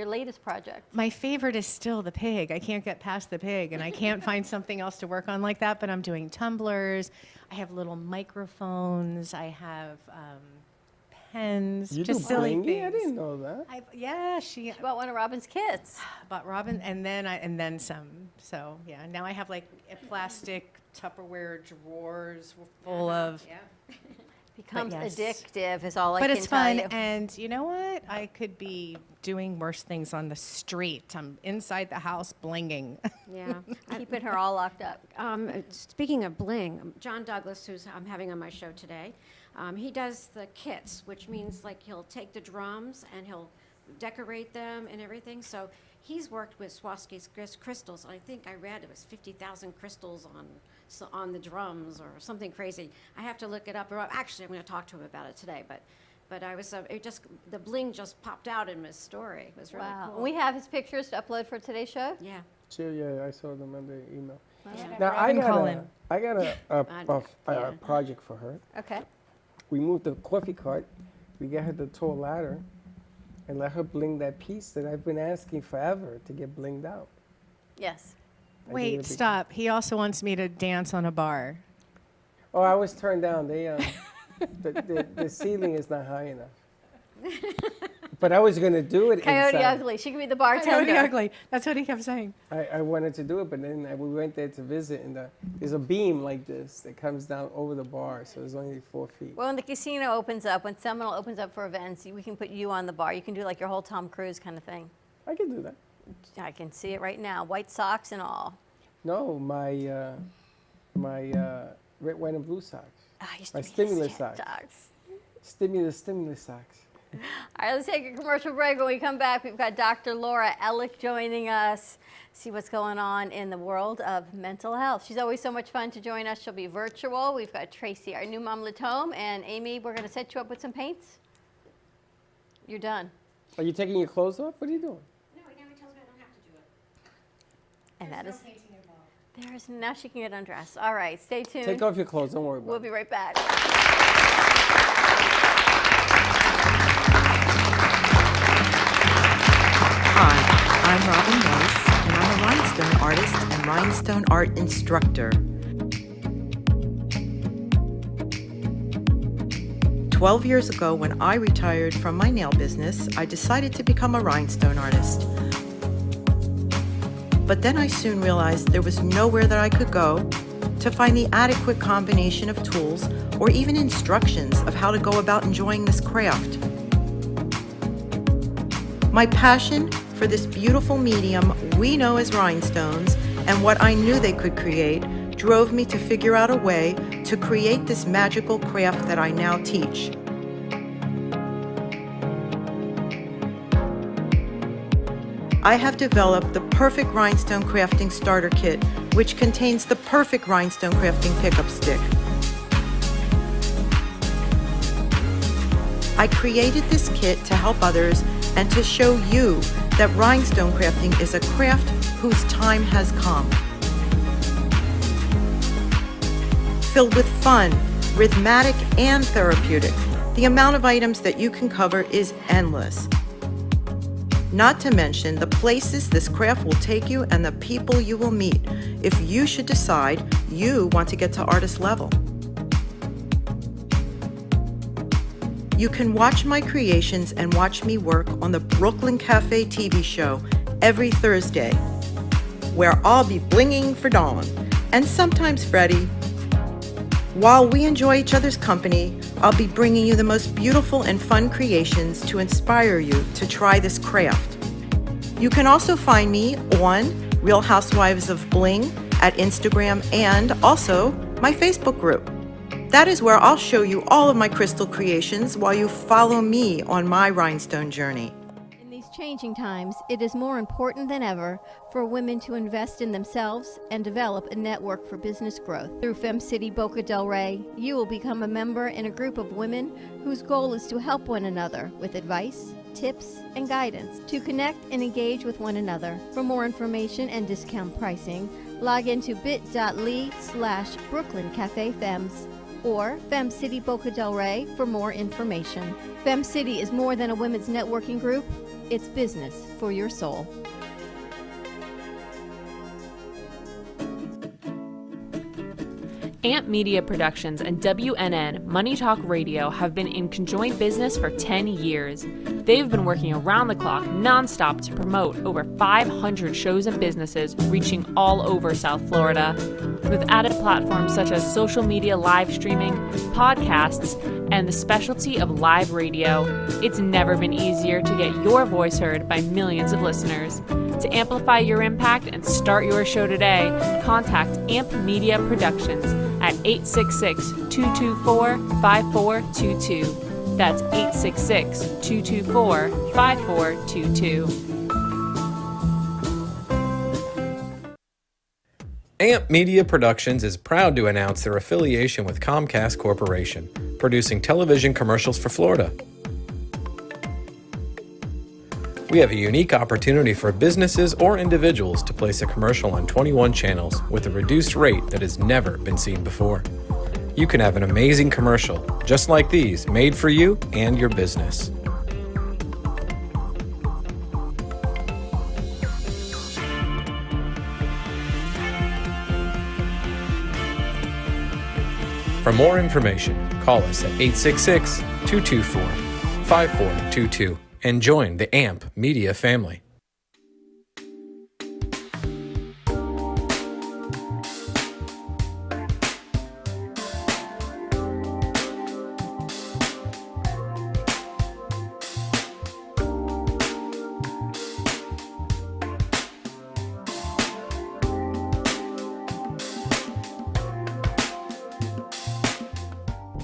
latest project? my favorite is still the pig. I can't get past the pig, and I can't find something else to work on like that. But I'm doing tumblers. I have little microphones. I have pens. You just do silly blingy? things. I didn't know that. She You bought one of Robin's kits. bought Robin, and then some. So yeah, now I have like a plastic Tupperware drawers full of. Becomes yes. addictive is all I But can it's tell fun, you. and you know what? I could be doing worse things on the street. I'm inside the house blinging. Yeah. Keeping her all locked up. Speaking of bling, John Douglas, who's I'm having on my show today, he does the kits, which means like he'll take the drums and he'll decorate them and everything. So he's worked with Swarovski crystals. I think I read it was 50,000 crystals on the drums or something crazy. I have to look it up. Or actually, I'm going to talk to him about it today. But I was the bling just popped out in his story. It was really Wow. cool. We have his pictures to upload for today's show. Yeah. Sure, yeah, I saw them on the email. Yeah. Now I Robin got Cullen. a project for her. Okay. We moved the coffee cart. We get her the tall ladder, and let her bling that piece that I've been asking forever to get blinged out. Yes. I gave it a Wait, big- stop. He also wants me to dance on a bar. Oh, I was turned down. They the ceiling is not high enough. But I was gonna do it Coyote inside. Ugly. She could be the bartender. Coyote Ugly. That's what he kept saying. I wanted to do it, but then we went there to visit, and there's a beam like this that comes down over the bar, so it's only 4 feet. Well, when the casino opens up, when Seminole opens up for events, we can put you on the bar. You can do like your whole Tom Cruise kind of thing. I can do that. I can see it right now. White socks and all. No, my red, white, and blue socks. Ah, I used My to be stimulus a socks. socks. Stimulus socks. All right, let's take a commercial break. When we come back, we've got Dr. Laura Ellick joining us. See what's going on in the world of mental health. She's always so much fun to join us. She'll be virtual. We've got Tracy, our new mom, Latome, and Amy. We're going to set you up with some paints. You're done. Are you taking your clothes off? What are you doing? No, he never tells me I don't have to do it. And that is. There's now she can get undressed. All right, stay tuned. Take off your clothes. Don't worry about We'll it. be right back. Hi, I'm Robin Weiss, and I'm a rhinestone artist and rhinestone art instructor. 12 years ago, when I retired from my nail business, I decided to become a rhinestone artist. But then I soon realized there was nowhere that I could go to to find the adequate combination of tools or even instructions of how to go about enjoying this craft. My passion for this beautiful medium we know as rhinestones and what I knew they could create drove me to figure out a way to create this magical craft that I now teach. I have developed the perfect rhinestone crafting starter kit, which contains the perfect rhinestone crafting pickup stick. I created this kit to help others and to show you that rhinestone crafting is a craft whose time has come. Filled with fun, rhythmic, and therapeutic, the amount of items that you can cover is endless. Not to mention the places this craft will take you and the people you will meet if you should decide you want to get to artist level. You can watch my creations and watch me work on the Brooklyn Cafe TV show every Thursday, where I'll be blinging for Dawn, and sometimes Freddie. While we enjoy each other's company, I'll be bringing you the most beautiful and fun creations to inspire you to try this craft. You can also find me on Real Housewives of Bling at Instagram and also my Facebook group. That is where I'll show you all of my crystal creations while you follow me on my rhinestone journey. In these changing times, it is more important than ever for women to invest in themselves and develop a network for business growth. Through FemCity Boca del Rey, you will become a member in a group of women whose goal is to help one another with advice, tips, and guidance, to connect and engage with one another. For more information and discount pricing, log into bit.ly/Brooklyn Cafe Femmes or FemCity Boca del Rey for more information. FemCity is more than a women's networking group. It's business for your soul. AMP Media Productions and WNN Money Talk Radio have been in conjoint business for 10 years. They've been working around the clock nonstop to promote over 500 shows and businesses reaching all over South Florida. With added platforms such as social media live streaming, podcasts, and the specialty of live radio, it's never been easier to get your voice heard by millions of listeners. To amplify your impact and start your show today, contact AMP Media Productions at 866-224-5422. That's 866-224-5422. AMP Media Productions is proud to announce their affiliation with Comcast Corporation, producing television commercials for Florida. We have a unique opportunity for businesses or individuals to place a commercial on 21 channels with a reduced rate that has never been seen before. You can have an amazing commercial, just like these, made for you and your business. For more information, call us at 866-224-5422 and join the AMP Media family.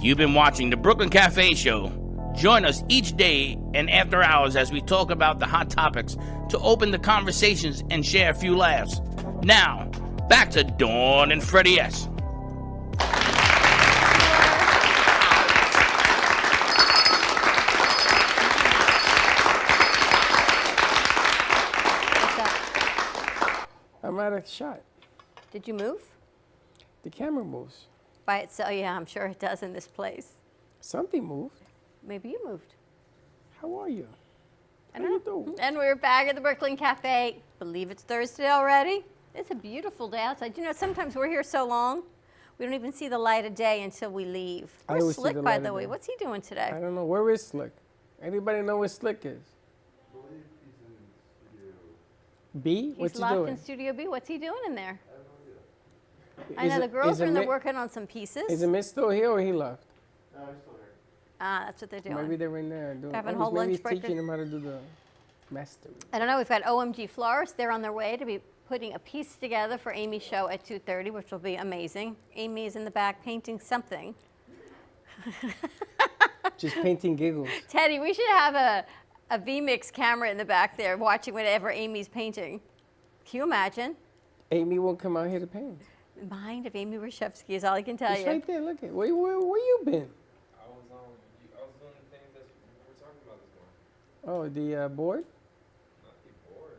You've been watching the Brooklyn Cafe Show. Join us each day and after hours as we talk about the hot topics to open the conversations and share a few laughs. Now, back to Dawn and Freddie S. What's up? I'm out of shot. Did you move? The camera moves. By itself? Yeah, I'm sure it does in this place. Something moved. Maybe you moved. How are you? I How know. you doing? And we're back at the Brooklyn Cafe. Believe it's Thursday already. It's a beautiful day outside. You know, sometimes we're here so long, we don't even see the light of day until we leave. I Where's always see Slick, the by light the of way? day. What's he doing today? I don't know. Where is Slick? Anybody know where Slick is? B? He's What's he locked doing? in Studio B. What's he doing in there? I know the girls are in there working on some Is pieces. the Mitt still here or he left? No, I'm still here. Ah, that's what they're doing. Maybe they're in there doing. Having oh, whole maybe lunch he's break. teaching them how to do the mastery. I don't know. We've got OMG Florist. They're on their way to be putting a piece together for Amy's show at 2:30, which will be amazing. Amy is in the back painting something. Just painting giggles. Teddy, we should have a VMix camera in the back there watching whatever Amy's painting. Can you imagine? Amy won't come out here to paint. Mind of Amy Rashevsky is all I can tell It's you. right there. Look at where you been? I was doing the things that we were talking about this morning. Oh, the board, Not the board.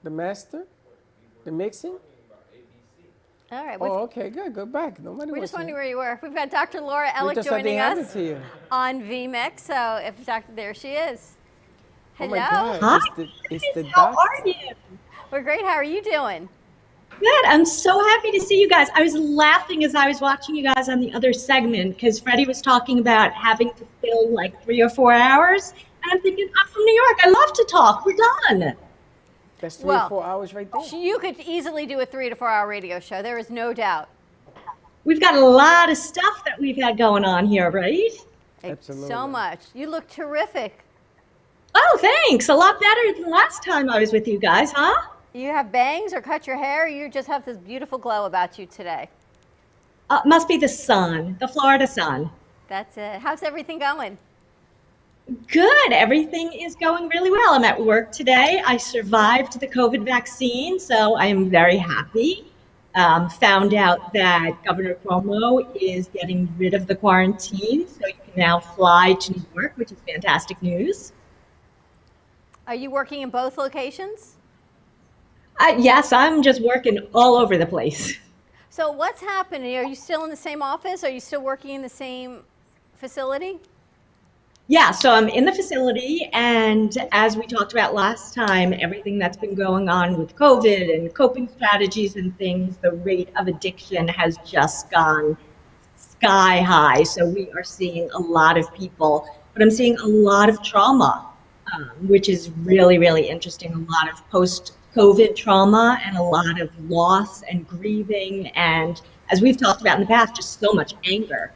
the master, the mixing. About ABC. All right. Oh, okay, good. Go back. Nobody We're wants just to- wondering where you were. We've got Dr. Laura We Ellick thought something joining happened us to you. on VMix. So if there she is. Oh Hello. my God! Hi. It's the How doctor. are you? We're great. How are you doing? Good. I'm so happy to see you guys. I was laughing as I was watching you guys on the other segment because Freddie was talking about having to fill like 3 or 4 hours. And I'm thinking, I'm from New York. I love to talk. We're done. That's 3 Well, or 4 hours right there. You could easily do a 3 to 4 hour radio show. There is no doubt. We've got a lot of stuff that we've had going on here, right? Absolutely. So much. You look terrific. Oh, thanks. A lot better than last time I was with you guys, huh? You have bangs or cut your hair, or you just have this beautiful glow about you today. Must be the sun, the Florida sun. That's it. How's everything going? Good. Everything is going really well. I'm at work today. I survived the COVID vaccine, so I am very happy. Found out that Governor Cuomo is getting rid of the quarantine, so you can now fly to New York, which is fantastic news. Are you working in both locations? Yes, I'm just working all over the place. So what's happening? Are you still in the same office? Are you still working in the same facility? Yeah, so I'm in the facility, and as we talked about last time, everything that's been going on with COVID and coping strategies and things, the rate of addiction has just gone sky high. So we are seeing a lot of people, but I'm seeing a lot of trauma, which is really, really interesting. A lot of post-COVID trauma and a lot of loss and grieving, and as we've talked about in the past, just so much anger.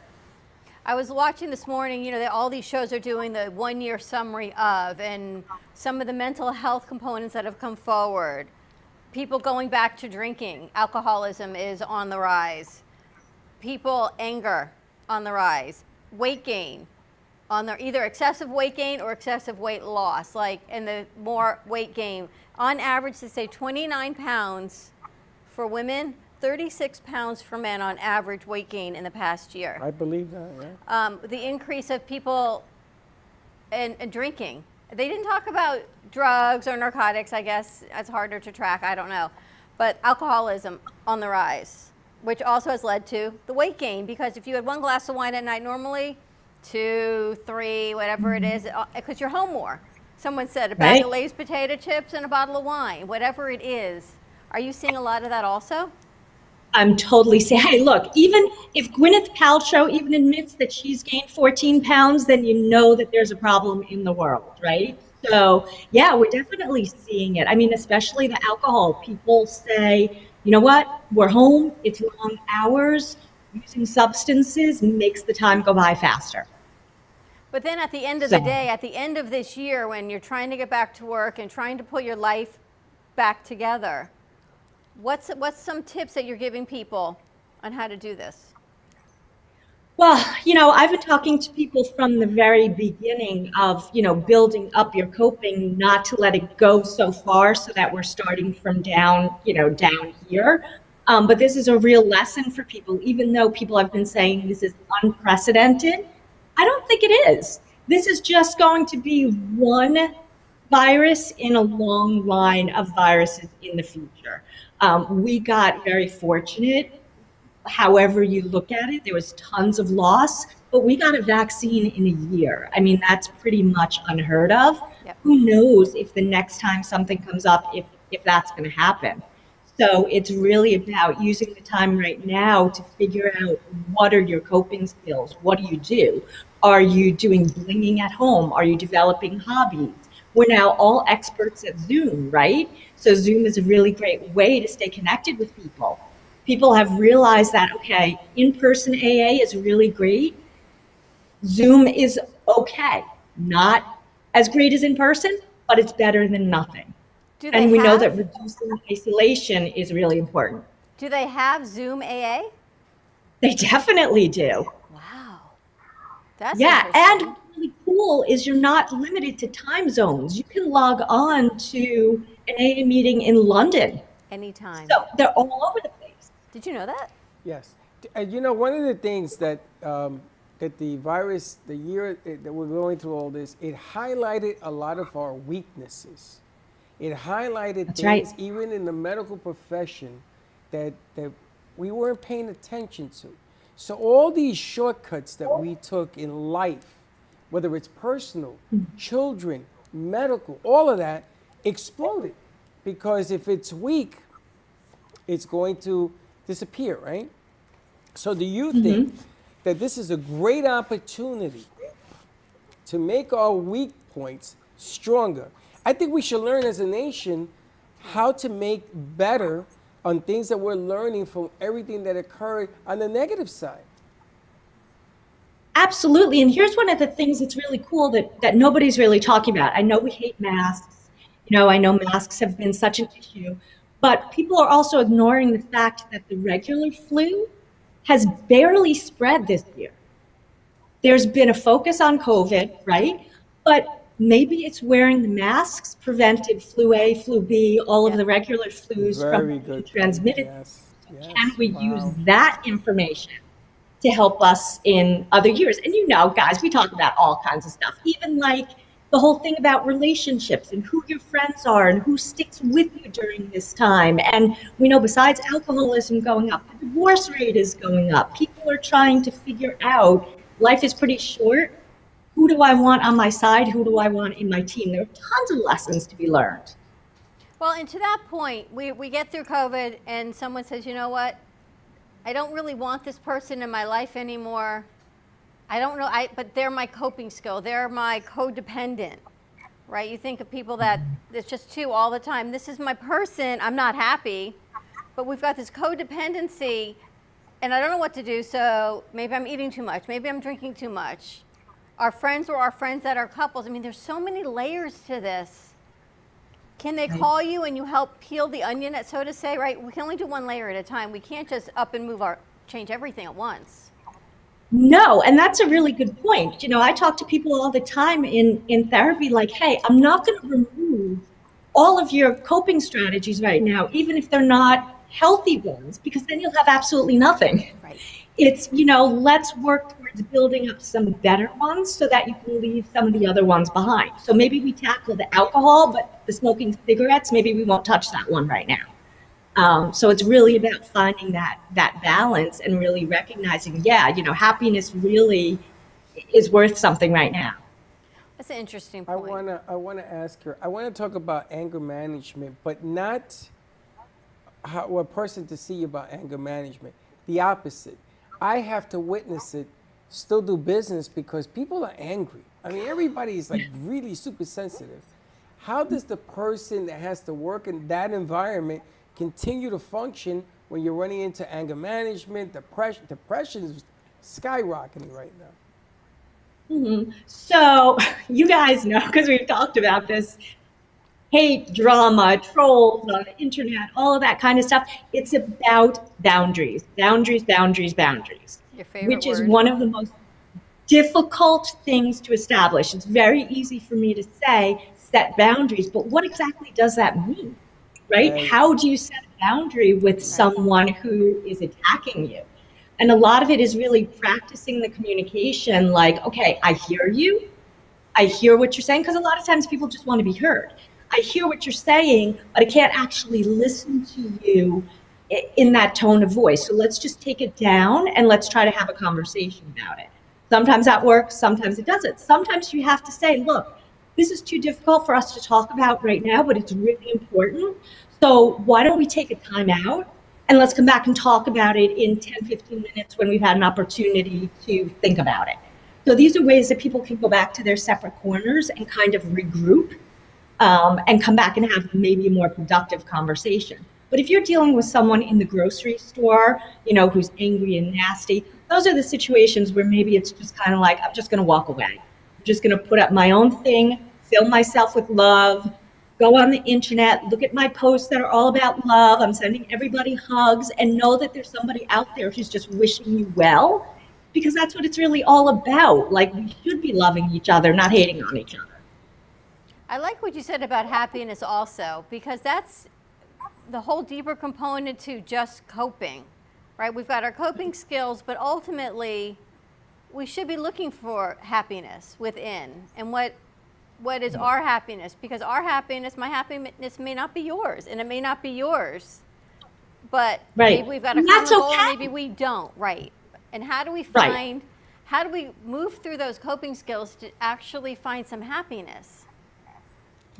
I was watching this morning, all these shows are doing the 1 year summary of, and some of the mental health components that have come forward. People going back to drinking, alcoholism is on the rise. People, anger on the rise. Weight gain, on the either excessive weight gain or excessive weight loss, and the more weight gain. On average, they say 29 pounds for women, 36 pounds for men on average weight gain in the past year. I believe that, yeah. The increase of people and drinking. They didn't talk about drugs or narcotics, I guess. It's harder to track, I don't know. But alcoholism on the rise, which also has led to the weight gain, because if you had 1 glass of wine at night normally, 2, 3, whatever it is, because you're home more. Someone said a bag of Lay's potato chips and a bottle of wine, whatever it is. Are you seeing a lot of that also? I'm totally saying, hey, look, even if Gwyneth Paltrow even admits that she's gained 14 pounds, then you know that there's a problem in the world, right? So, yeah, we're definitely seeing it. I mean, especially the alcohol. People say, you know what, we're home, it's long hours, using substances makes the time go by faster. But then at the end of the day, at the end of this year, when you're trying to get back to work and trying to put your life back together, what's some tips that you're giving people on how to do this? Well, I've been talking to people from the very beginning of, building up your coping, not to let it go so far so that we're starting from down here. But this is a real lesson for people, even though people have been saying this is unprecedented. I don't think it is. This is just going to be one virus in a long line of viruses in the future. We got very fortunate. However you look at it, there was tons of loss, but we got a vaccine in a year. I mean, that's pretty much unheard of. Yep. Who knows if the next time something comes up, if that's going to happen. So it's really about using the time right now to figure out what are your coping skills? What do you do? Are you doing blinging at home? Are you developing hobbies? We're now all experts at Zoom, right? So Zoom is a really great way to stay connected with people. People have realized that, okay, in-person AA is really great. Zoom is okay. Not as great as in person, but it's better than nothing. And we know that reducing isolation is really important. Do they have Zoom AA? They definitely do. Wow. That's Yeah, interesting. and what's really cool is you're not limited to time zones. You can log on to an AA meeting in London. Anytime. So they're all over the place. Did you know that? Yes. And you know, one of the things that that the virus, the year that we're going through all this, it highlighted a lot of our weaknesses. It highlighted That's things, right. even in the medical profession, that we weren't paying attention to. So all these shortcuts that we took in life, whether it's personal, children, medical, all of that exploded. Because if it's weak, it's going to disappear, right? So do you think that this is a great opportunity to make our weak points stronger? I think we should learn as a nation how to make better on things that we're learning from everything that occurred on the negative side. Absolutely. And here's one of the things that's really cool that nobody's really talking about. I know we hate masks. You know, I know masks have been such an issue, but people are also ignoring the fact that the regular flu has barely spread this year. There's been a focus on COVID, right? But maybe it's wearing the masks prevented flu A, flu B, all of the regular flus Very from being good. transmitted. Yes. Can we use that information to help us in other years? And you know, guys, we talk about all kinds of stuff, even like the whole thing about relationships and who your friends are and who sticks with you during this time. And we know besides alcoholism going up, the divorce rate is going up. People are trying to figure out, life is pretty short. Who do I want on my side? Who do I want in my team? There are tons of lessons to be learned. Well, and to that point, we get through COVID and someone says, you know what? I don't really want this person in my life anymore. I don't know, but they're my coping skill. They're my codependent, right? You think of people that it's just two all the time. This is my person. I'm not happy, but we've got this codependency and I don't know what to do. So maybe I'm eating too much. Maybe I'm drinking too much. Our friends or our friends that are couples. I mean, there's so many layers to this. Can they call you and you help peel the onion, so to say, right? We can only do one layer at a time. We can't just up and change everything at once. No, and that's a really good point. You know, I talk to people all the time in therapy like, hey, I'm not going to remove all of your coping strategies right now, even if they're not healthy ones, because then you'll have absolutely nothing. Right. It's, you know, let's work towards building up some better ones so that you can leave some of the other ones behind. So maybe we tackle the alcohol, but the smoking cigarettes, maybe we won't touch that one right now. So it's really about finding that balance and really recognizing, yeah, you know, happiness really is worth something right now. That's an interesting point. I wanna ask her. I wanna talk about anger management, but not how a person to see about anger management. The opposite. I have to witness it, still do business because people are angry. I mean, everybody is like really super sensitive. How does the person that has to work in that environment continue to function when you're running into anger management, depression? Depression is skyrocketing right now. So you guys know, because we've talked about this, hate, drama, trolls on the internet, all of that kind of stuff. It's about boundaries, boundaries, boundaries, boundaries, Your favorite which is word. one of the most difficult things to establish. It's very easy for me to say, set boundaries, but what exactly does that mean, right? Right. How do you set a boundary with someone who is attacking you? And a lot of it is really practicing the communication, like, okay, I hear you. I hear what you're saying, because a lot of times people just want to be heard. I hear what you're saying, but I can't actually listen to you in that tone of voice. So let's just take it down and let's try to have a conversation about it. Sometimes that works, sometimes it doesn't. Sometimes you have to say, look, this is too difficult for us to talk about right now, but it's really important. So why don't we take a time out and let's come back and talk about it in 10, 15 minutes when we've had an opportunity to think about it. So these are ways that people can go back to their separate corners and kind of regroup and come back and have maybe a more productive conversation. But if you're dealing with someone in the grocery store, who's angry and nasty, those are the situations where maybe it's just kind of like, I'm just going to walk away. I'm just going to put up my own thing, fill myself with love, go on the internet, look at my posts that are all about love. I'm sending everybody hugs, and know that there's somebody out there who's just wishing you well, because that's what it's really all about. Like, we should be loving each other, not hating on each other. I like what you said about happiness also, because that's the whole deeper component to just coping, right? We've got our coping skills, but ultimately we should be looking for happiness within. And what is our happiness? Because our happiness, my happiness may not be yours, and it may not be yours, but maybe we've got a common goal, and maybe we don't, right? And how do we find, how do we move through those coping skills to actually find some happiness?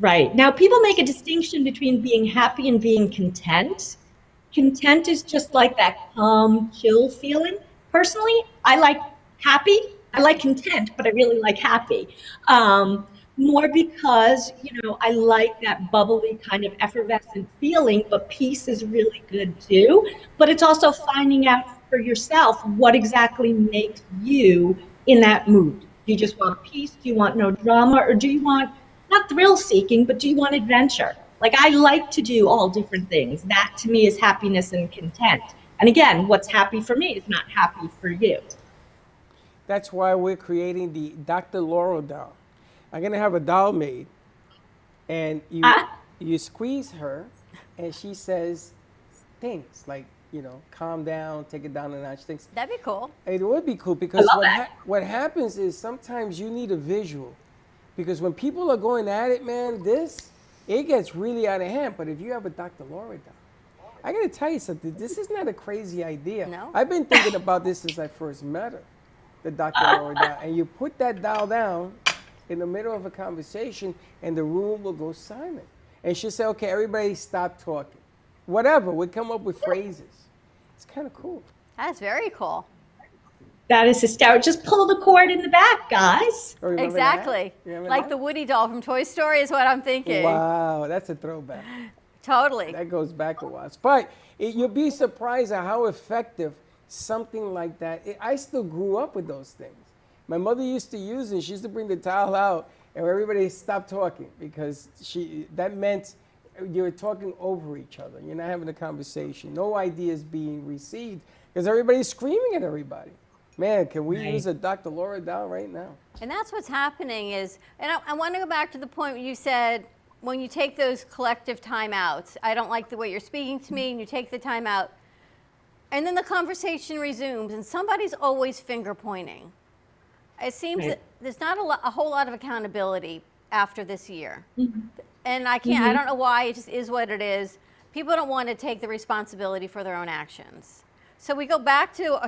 Right. Now, people make a distinction between being happy and being content. Content is just like that calm, chill feeling. Personally, I like happy. I like content, but I really like happy. More because, I like that bubbly kind of effervescent feeling, but peace is really good too. But it's also finding out for yourself what exactly makes you in that mood. Do you just want peace? Do you want no drama? Or do you want, not thrill seeking, but do you want adventure? Like, I like to do all different things. That to me is happiness and content. And again, what's happy for me is not happy for you. That's why we're creating the Dr. Laura doll. I'm going to have a doll made, and you squeeze her, and she says things like, calm down, take it down a notch, things. That'd be cool. It would be cool, because what happens is sometimes you need a visual. Because when people are going at it, man, it gets really out of hand. But if you have a Dr. Laura doll, I got to tell you something. This is not a crazy idea. No? I've been thinking about this since I first met her, the Dr. Laura doll. And you put that doll down in the middle of a conversation, and the room will go silent. And she'll say, okay, everybody stop talking. Whatever, we'll come up with phrases. It's kind of cool. That's very cool. That is hysterical. Just pull the cord in the back, guys. Exactly. Like the Woody doll from Toy Story is what I'm thinking. Wow, that's a throwback. Totally. That goes back a while. But you'll be surprised at how effective something like that. I still grew up with those things. My mother used to use it. She used to bring the towel out, and everybody stopped talking, because that meant you're talking over each other. You're not having a conversation. No ideas being received, because everybody's screaming at everybody. Man, can we use a Dr. Laura doll right now? And that's what's happening is, and I want to go back to the point where you said, when you take those collective timeouts, I don't like the way you're speaking to me, and you take the time out, and then the conversation resumes, and somebody's always finger pointing. It seems that there's not a whole lot of accountability after this year. And I don't know why, it just is what it is. People don't want to take the responsibility for their own actions. So we go back to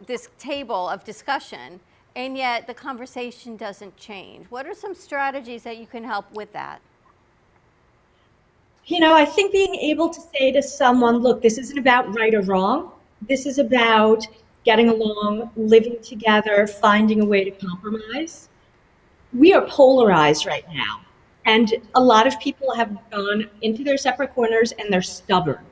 this table of discussion, and yet the conversation doesn't change. What are some strategies that you can help with that? I think being able to say to someone, look, this isn't about right or wrong. This is about getting along, living together, finding a way to compromise. We are polarized right now. And a lot of people have gone into their separate corners, and they're stubborn.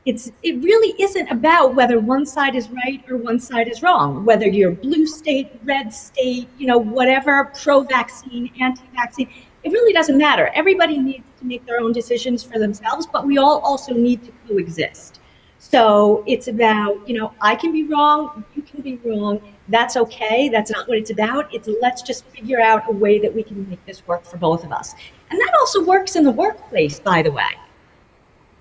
It really isn't about whether one side is right or one side is wrong, whether you're blue state, red state, whatever, pro-vaccine, anti-vaccine. It really doesn't matter. Everybody needs to make their own decisions for themselves, but we all also need to coexist. So it's about, I can be wrong, you can be wrong. That's okay. That's not what it's about. It's let's just figure out a way that we can make this work for both of us. And that also works in the workplace, by the way.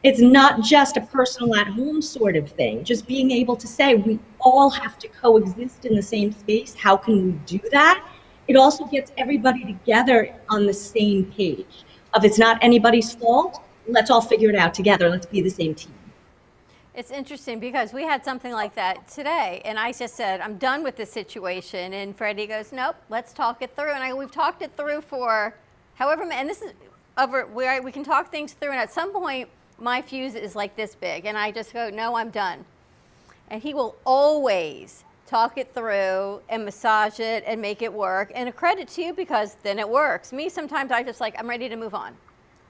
It's not just a personal at-home sort of thing. Just being able to say we all have to coexist in the same space. How can we do that? It also gets everybody together on the same page of it's not anybody's fault. Let's all figure it out together. Let's be the same team. It's interesting because we had something like that today, and I just said, I'm done with this situation. And Freddie goes, nope, let's talk it through. And we've talked it through for however many, and this is over where we can talk things through. And at some point, my fuse is like this big, and I just go, no, I'm done. And he will always talk it through and massage it and make it work. And a credit to you, because then it works. Me, sometimes I just I'm ready to move on.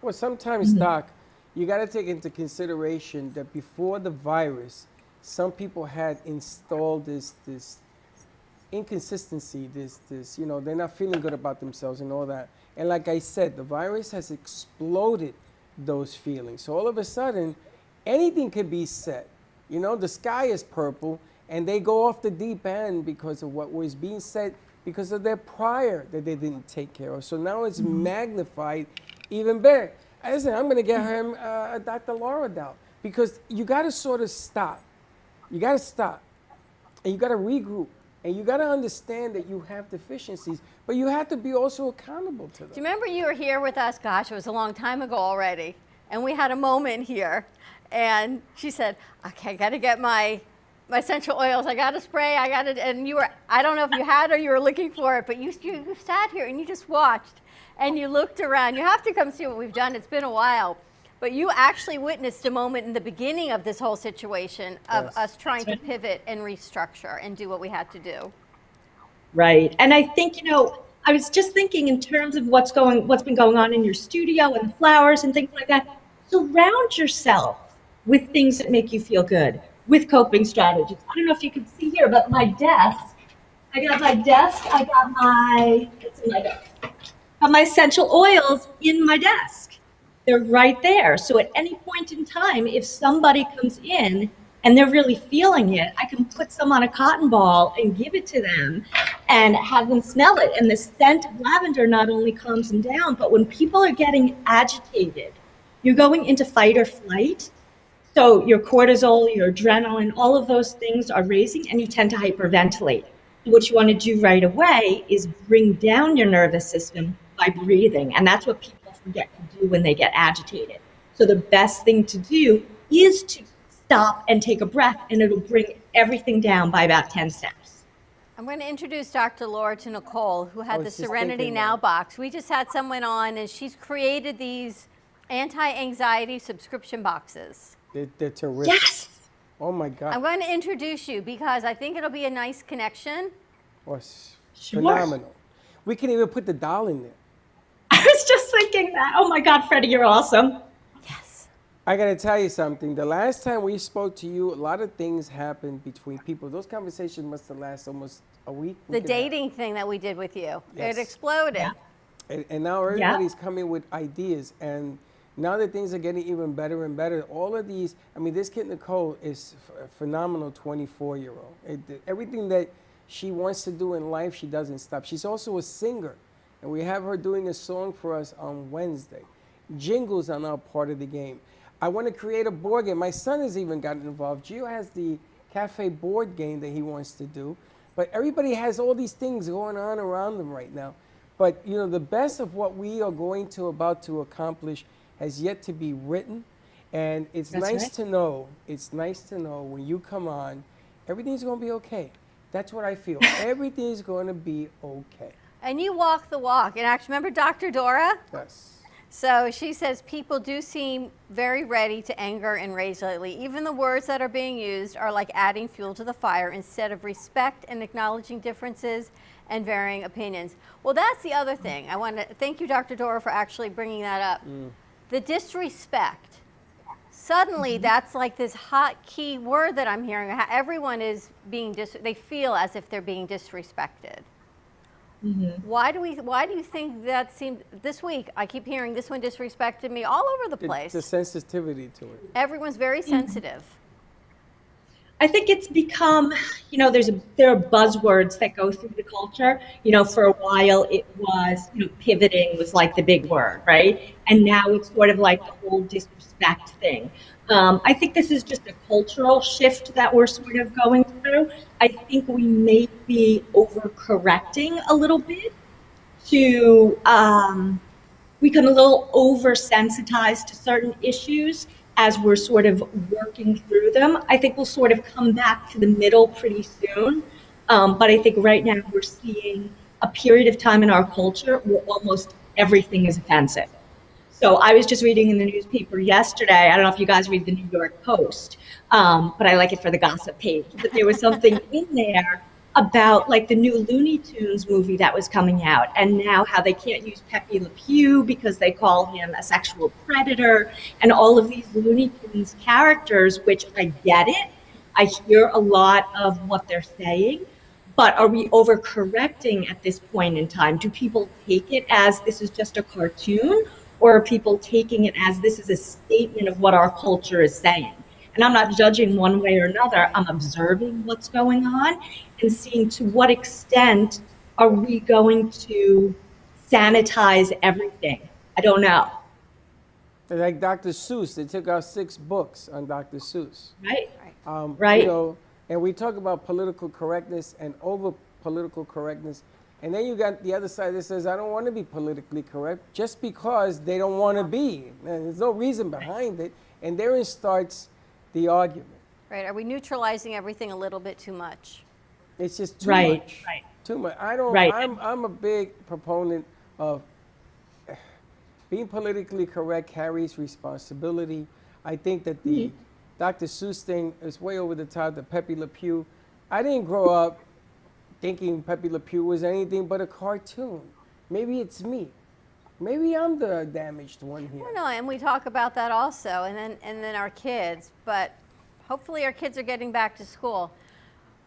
Well, sometimes, Doc, you got to take into consideration that before the virus, some people had installed this inconsistency, this, they're not feeling good about themselves and all that. And like I said, the virus has exploded those feelings. So all of a sudden, anything could be said. The sky is purple, and they go off the deep end because of what was being said, because of their prior that they didn't take care of. So now it's magnified even better. Listen, I'm going to get him a Dr. Lauderdale, because you got to sort of stop. You got to stop, and you got to regroup, and you got to understand that you have deficiencies, but you have to be also accountable to them. Do you remember you were here with us? Gosh, it was a long time ago already. And we had a moment here. And she said, okay, I got to get my essential oils. I got to spray. I got to, and you were, I don't know if you had or you were looking for it, but you sat here and you just watched and you looked around. You have to come see what we've done. It's been a while. But you actually witnessed a moment in the beginning of this whole situation of us trying to pivot and restructure and do what we had to do. Right. And I think, I was just thinking in terms of what's been going on in your studio and the flowers and things like that. Surround yourself with things that make you feel good, with coping strategies. I don't know if you can see here, but my desk, I got my essential oils in my desk. They're right there. So at any point in time, if somebody comes in and they're really feeling it, I can put some on a cotton ball and give it to them and have them smell it. And the scent of lavender not only calms them down, but when people are getting agitated, you're going into fight or flight. So your cortisol, your adrenaline, all of those things are raising and you tend to hyperventilate. What you want to do right away is bring down your nervous system by breathing. And that's what people forget to do when they get agitated. So the best thing to do is to stop and take a breath, and it'll bring everything down by about 10 steps. I'm going to introduce Dr. Laura to Nicole, who had the Serenity Now box. We just had someone on, and she's created these anti-anxiety subscription boxes. They're terrific. Yes. Oh my God. I'm going to introduce you because I think it'll be a nice connection. Phenomenal. We can even put the doll in there. I was just thinking that. Oh my God, Freddie, you're awesome. Yes. I got to tell you something. The last time we spoke to you, a lot of things happened between people. Those conversations must have lasted almost a week. The dating thing that we did with you. Yes. It exploded. Yeah. And now everybody's coming with ideas. And now that things are getting even better and better, all of these, this kid Nicole is a phenomenal 24-year-old. Everything that she wants to do in life, she doesn't stop. She's also a singer. And we have her doing a song for us on Wednesday. Jingles are now part of the game. I want to create a board game. My son has even gotten involved. Gio has the cafe board game that he wants to do. But everybody has all these things going on around them right now. But, the best of what we are about to accomplish has yet to be written. And it's nice to know when you come on, everything's going to be okay. That's what I feel. Everything's going to be okay. And you walk the walk. And actually, remember Dr. Dora? Yes. So she says people do seem very ready to anger and rage lately. Even the words that are being used are like adding fuel to the fire instead of respect and acknowledging differences and varying opinions. Well, that's the other thing. I want to thank you, Dr. Dora, for actually bringing that up. The disrespect. Suddenly, that's like this hot key word that I'm hearing. Everyone is being they feel as if they're being disrespected. Why do you think that seemed this week? I keep hearing this one disrespected me all over the place. It's a sensitivity to it. Everyone's very sensitive. I think it's become, there are buzzwords that go through the culture. For a while it was, pivoting was like the big word, right? And now it's sort of like the whole disrespect thing. I think this is just a cultural shift that we're sort of going through. I think we may be overcorrecting a little bit to become a little oversensitized to certain issues as we're sort of working through them. I think we'll sort of come back to the middle pretty soon. But I think right now we're seeing a period of time in our culture where almost everything is offensive. So I was just reading in the newspaper yesterday, I don't know if you guys read the New York Post, but I like it for the gossip page, but there was something in there about like the new Looney Tunes movie that was coming out, and now how they can't use Pepe Le Pew because they call him a sexual predator, and all of these Looney Tunes characters, which I get it. I hear a lot of what they're saying, but are we overcorrecting at this point in time? Do people take it as this is just a cartoon, or are people taking it as this is a statement of what our culture is saying? And I'm not judging one way or another. I'm observing what's going on and seeing to what extent are we going to sanitize everything. I don't know. Like Dr. Seuss, they took out 6 books on Dr. Seuss. Right. Right. You know, and we talk about political correctness and over political correctness. And then you got the other side that says, I don't want to be politically correct just because they don't want to be. And there's no reason behind it. And therein starts the argument. Right. Are we neutralizing everything a little bit too much? It's just too Right. much. Right. Too much. I don't. Right. I'm a big proponent of being politically correct carries responsibility. I think that the Dr. Seuss thing is way over the top. The Pepe Le Pew. I didn't grow up thinking Pepe Le Pew was anything but a cartoon. Maybe it's me. Maybe I'm the damaged one here. Well, no, and we talk about that also, and then our kids. But hopefully, our kids are getting back to school.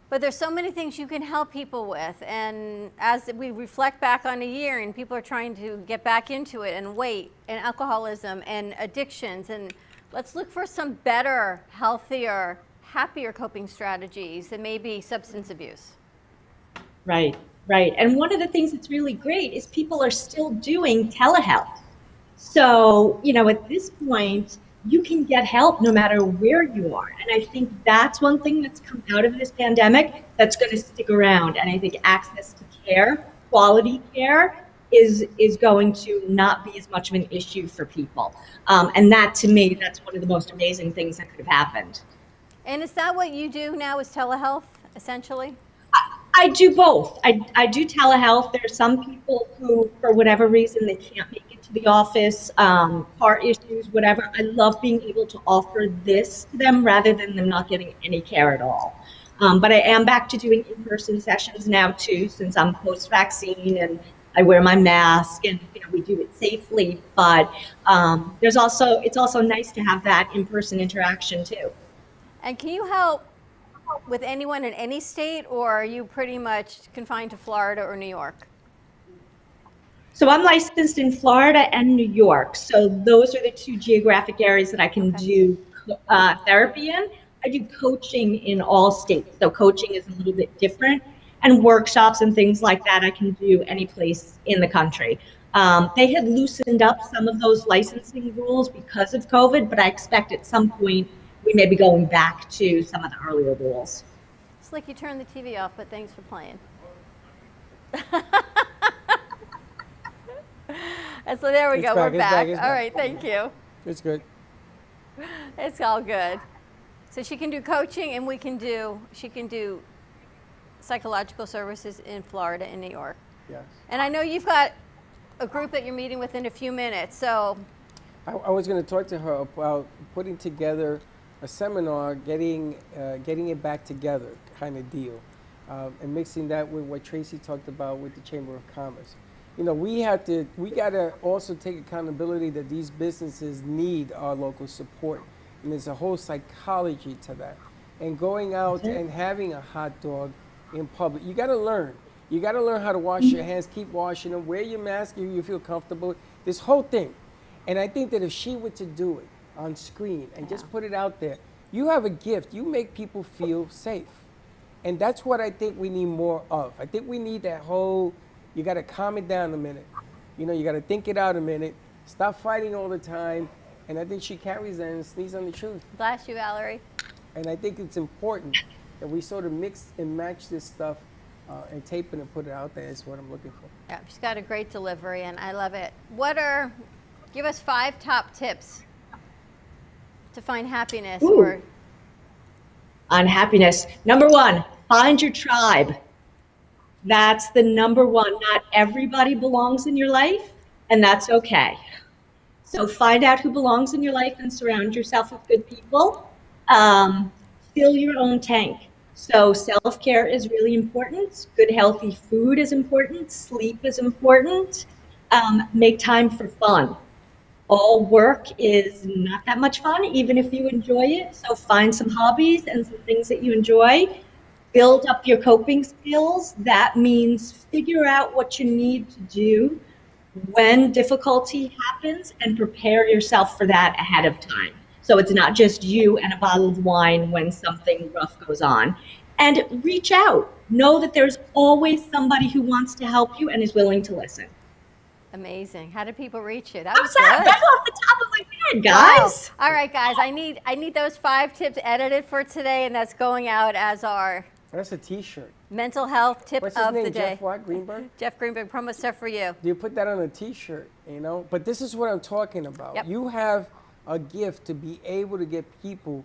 But there's so many things you can help people with, and as we reflect back on a year, and people are trying to get back into it, and weight, and alcoholism, and addictions, and let's look for some better, healthier, happier coping strategies than maybe substance abuse. Right, right. And one of the things that's really great is people are still doing telehealth. So, you know, at this point, you can get help no matter where you are. And I think that's one thing that's come out of this pandemic that's going to stick around. And I think access to care, quality care, is going to not be as much of an issue for people. And that, to me, that's one of the most amazing things that could have happened. And is that what you do now, is telehealth, essentially? I do both. I do telehealth. There are some people who, for whatever reason, they can't make it to the office, car issues, whatever. I love being able to offer this to them rather than them not getting any care at all. But I am back to doing in-person sessions now too, since I'm post-vaccine and I wear my mask and we do it safely. But it's also nice to have that in-person interaction too. And can you help with anyone in any state, or are you pretty much confined to Florida or New York? So I'm licensed in Florida and New York. So those are the 2 geographic areas that I can do therapy in. I do coaching in all states. So coaching is a little bit different. And workshops and things like that I can do any place in the country. They had loosened up some of those licensing rules because of COVID, but I expect at some point we may be going back to some of the earlier rules. It's like you turned the TV off, but thanks for playing. And so there we It's go, back, we're it's back. back, it's All back. right, thank you. It's good. It's all good. So she can do coaching, and she can do psychological services in Florida and New York. Yes. And I know you've got a group that you're meeting with in a few minutes, so. I was going to talk to her about putting together a seminar, getting it back together kind of deal, and mixing that with what Tracy talked about with the Chamber of Commerce. You know, we got to also take accountability that these businesses need our local support. And there's a whole psychology to that. And going out and having a hot dog in public, you got to learn. You got to learn how to wash your hands, keep washing them, wear your mask if you feel comfortable, this whole thing. And I think that if she were to do it on screen and just put it out there, you have a gift. You make people feel safe. And that's what I think we need more of. I think we need that whole, you got to calm it down a minute. You know, you got to think it out a minute. Stop fighting all the time. And I think she carries that and sneaks on the truth. Bless you, Valerie. And I think it's important that we sort of mix and match this stuff and tape it and put it out there is what I'm looking for. Yeah, she's got a great delivery, and I love it. Give us 5 top tips to find happiness. Ooh. On happiness. Number 1, find your tribe. That's the number 1. Not everybody belongs in your life, and that's okay. So find out who belongs in your life and surround yourself with good people. Fill your own tank. So self-care is really important. Good, healthy food is important. Sleep is important. Make time for fun. All work is not that much fun, even if you enjoy it. So find some hobbies and some things that you enjoy. Build up your coping skills. That means figure out what you need to do when difficulty happens and prepare yourself for that ahead of time. So it's not just you and a bottle of wine when something rough goes on. And reach out. Know that there's always somebody who wants to help you and is willing to listen. Amazing. How do people reach you? That How's was that? good. Right off the top of my head, guys. Wow. All right, guys. I need those 5 tips edited for today, and that's going out as our That's a T-shirt. mental health tip What's his of name? the day. Jeff what? Greenberg? Jeff Greenberg, promo stuff for you. You put that on a T-shirt, you know? But this is what I'm talking about. Yep. You have a gift to be able to get people.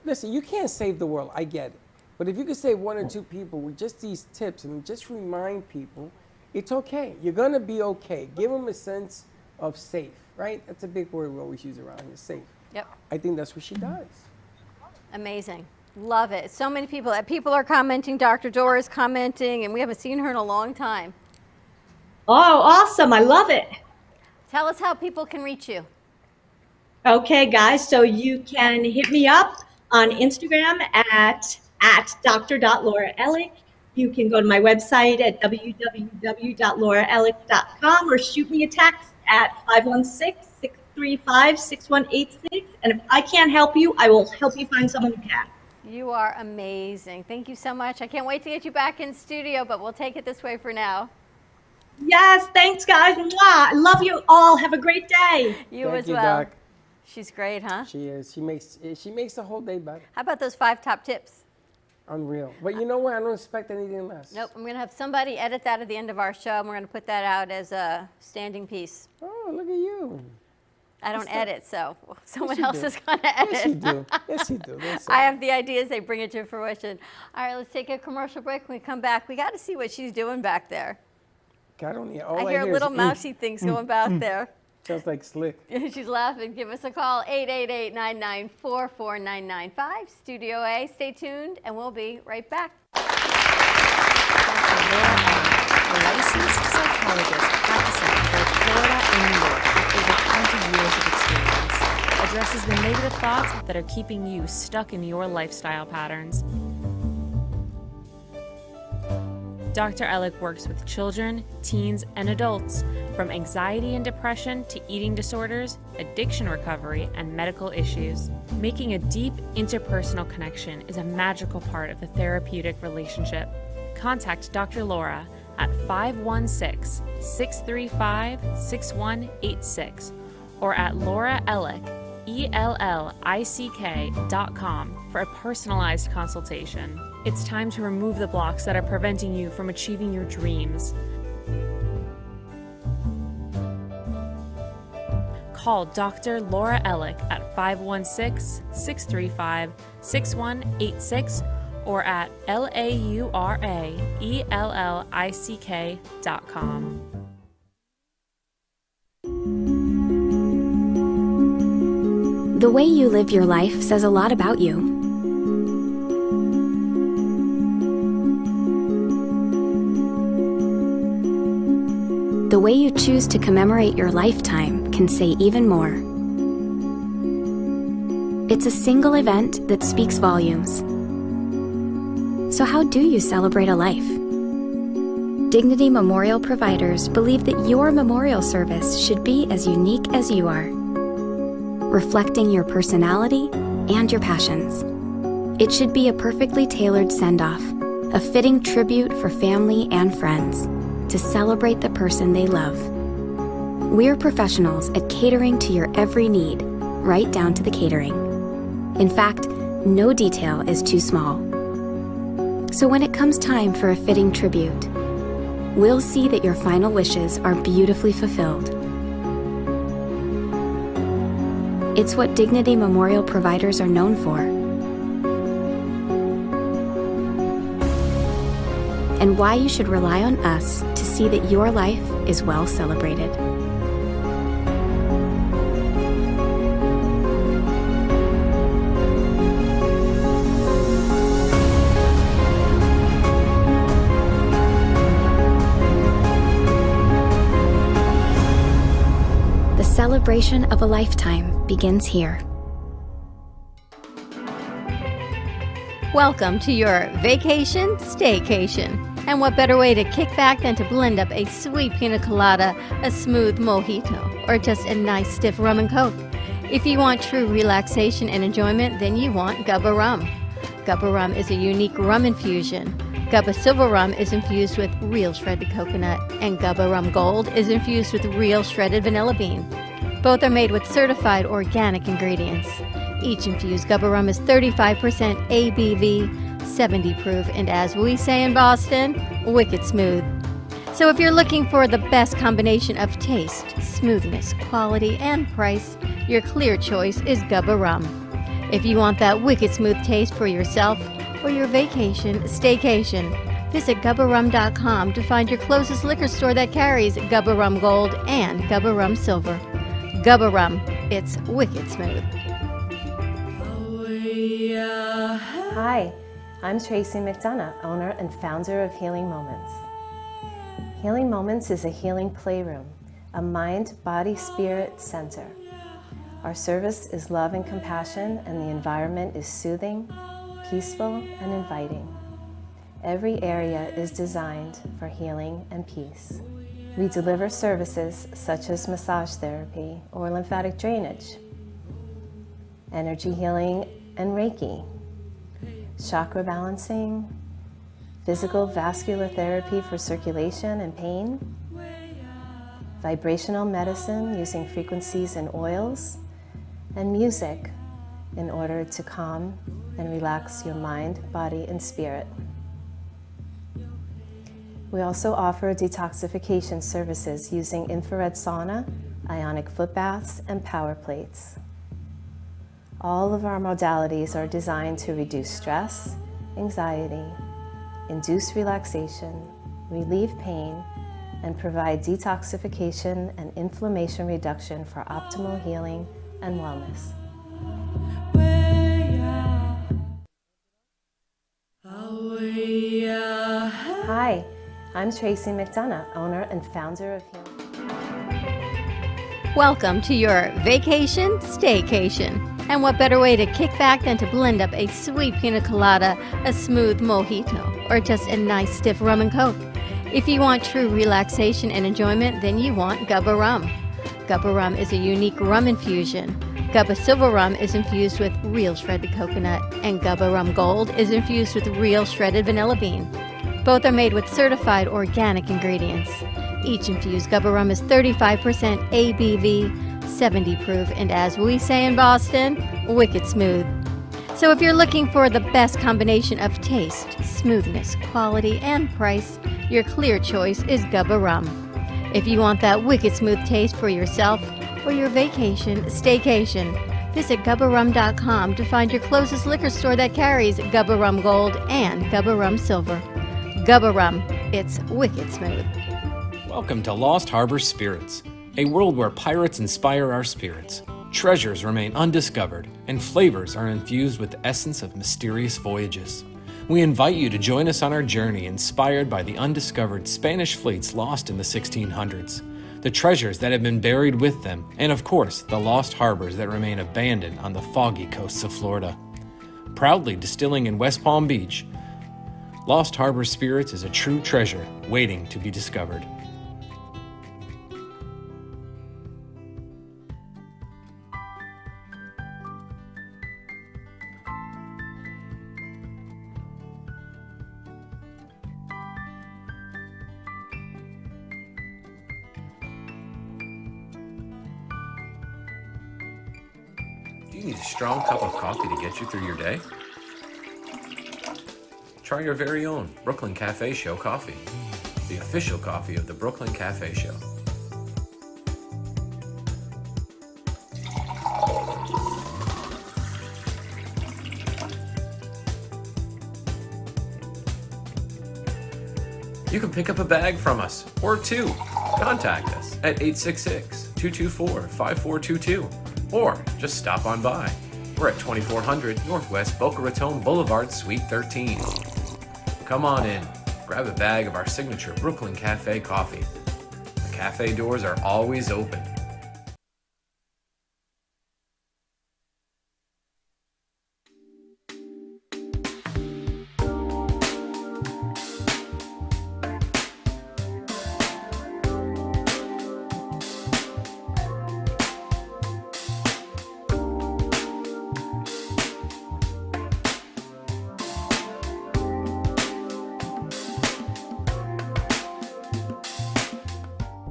Listen, you can't save the world. I get it. But if you could save 1 or 2 people with just these tips and just remind people, it's okay. You're going to be okay. Give them a sense of safe, right? That's a big word we always use around here, safe. Yep. I think that's what she does. Amazing. Love it. So many people are commenting. Dr. Dora is commenting, and we haven't seen her in a long time. Oh, awesome. I love it. Tell us how people can reach you. Okay, guys. So you can hit me up on Instagram at dr.lauraellick. You can go to my website at www.lauraellick.com or shoot me a text at 516-635-6186. And if I can't help you, I will help you find someone who can. You are amazing. Thank you so much. I can't wait to get you back in studio, but we'll take it this way for now. Yes, thanks, guys. Mwah. I love you all. Have a great day. You Thank as you, well. Doc. She's great, huh? She is. She makes the whole day better. How about those 5 top tips? Unreal. But you know what? I don't expect anything less. Nope. I'm going to have somebody edit that at the end of our show, and we're going to put that out as a standing piece. Oh, look at you. I don't edit, so someone you else do. is going to edit. Yes, you do. Yes, you do. I have the ideas, they bring it to fruition. All right, let's take a commercial break. When we come back, we got to see what she's doing back there. God, only, I hear little mousy things going back there. Sounds like Slick. She's laughing. Give us a call, 888-994-4995, Studio A. Stay tuned, and we'll be right back. A licensed psychologist practicing in both Florida and New York with over 20 years of experience, addresses the negative thoughts that are keeping you stuck in your lifestyle patterns. Dr. Ellick works with children, teens, and adults, from anxiety and depression to eating disorders, addiction recovery, and medical issues. Making a deep interpersonal connection is a magical part of the therapeutic relationship. Contact Dr. Laura at 516-635-6186 or at Laura Ellick, ELLICK.com for a personalized consultation. It's time to remove the blocks that are preventing you from achieving your dreams. Call Dr. Laura Ellick at 516-635-6186 or at LAURAELLICK.com. The way you live your life says a lot about you. The way you choose to commemorate your lifetime can say even more. It's a single event that speaks volumes. So how do you celebrate a life? Dignity Memorial providers believe that your memorial service should be as unique as you are, reflecting your personality and your passions. It should be a perfectly tailored send-off, a fitting tribute for family and friends to celebrate the person they love. We're professionals at catering to your every need, right down to the catering. In fact, no detail is too small. So when it comes time for a fitting tribute, we'll see that your final wishes are beautifully fulfilled. It's what Dignity Memorial providers are known for. And why you should rely on us to see that your life is well celebrated. celebration of a lifetime begins here. Welcome to your vacation staycation. And what better way to kick back than to blend up a sweet pina colada, a smooth mojito, or just a nice stiff rum and coke? If you want true relaxation and enjoyment, then you want Gubba Rum. Gubba Rum is a unique rum infusion. Gubba Silver Rum is infused with real shredded coconut, and Gubba Rum Gold is infused with real shredded vanilla bean. Both are made with certified organic ingredients. Each infused Gubba Rum is 35% ABV, 70 proof, and as we say in Boston, wicked smooth. So if you're looking for the best combination of taste, smoothness, quality, and price, your clear choice is Gubba Rum. If you want that wicked smooth taste for yourself or your vacation staycation, visit GubbaRum.com to find your closest liquor store that carries Gubba Rum Gold and Gubba Rum Silver. Gubba Rum, it's wicked smooth. Hi, I'm Tracy McDonough, owner and founder of Healing Moments. Healing Moments is a healing playroom, a mind, body, spirit center. Our service is love and compassion, and the environment is soothing, peaceful, and inviting. Every area is designed for healing and peace. We deliver services such as massage therapy or lymphatic drainage, energy healing and Reiki, chakra balancing, physical vascular therapy for circulation and pain, vibrational medicine using frequencies and oils, and music in order to calm and relax your mind, body, and spirit. We also offer detoxification services using infrared sauna, ionic foot baths, and power plates. All of our modalities are designed to reduce stress, anxiety, induce relaxation, relieve pain, and provide detoxification and inflammation reduction for optimal healing and wellness. Hi, I'm Tracy McDonough, owner and founder of Healing. Welcome to your vacation staycation. And what better way to kick back than to blend up a sweet pina colada, a smooth mojito, or just a nice stiff rum and coke? If you want true relaxation and enjoyment, then you want Gubba Rum. Gubba Rum is a unique rum infusion. Gubba Silver Rum is infused with real shredded coconut, and Gubba Rum Gold is infused with real shredded vanilla bean. Both are made with certified organic ingredients. Each infused Gubba Rum is 35% ABV, 70 proof, and as we say in Boston, wicked smooth. So if you're looking for the best combination of taste, smoothness, quality, and price, your clear choice is Gubba Rum. If you want that wicked smooth taste for yourself or your vacation staycation, visit GubbaRum.com to find your closest liquor store that carries Gubba Rum Gold and Gubba Rum Silver. Gubba Rum, it's wicked smooth. Welcome to Lost Harbor Spirits, a world where pirates inspire our spirits, treasures remain undiscovered, and flavors are infused with the essence of mysterious voyages. We invite you to join us on our journey inspired by the undiscovered Spanish fleets lost in the 1600s, the treasures that have been buried with them, and of course, the lost harbors that remain abandoned on the foggy coasts of Florida. Proudly distilling in West Palm Beach, Lost Harbor Spirits is a true treasure waiting to be discovered. Do you need a strong cup of coffee to get you through your day? Try your very own Brooklyn Cafe Show coffee, the official coffee of the Brooklyn Cafe Show. You can pick up a bag from us, or two. Contact us at 866-224-5422, or just stop on by. We're at 2400 Northwest Boca Raton Boulevard, Suite 13. Come on in, grab a bag of our signature Brooklyn Cafe coffee. The cafe doors are always open.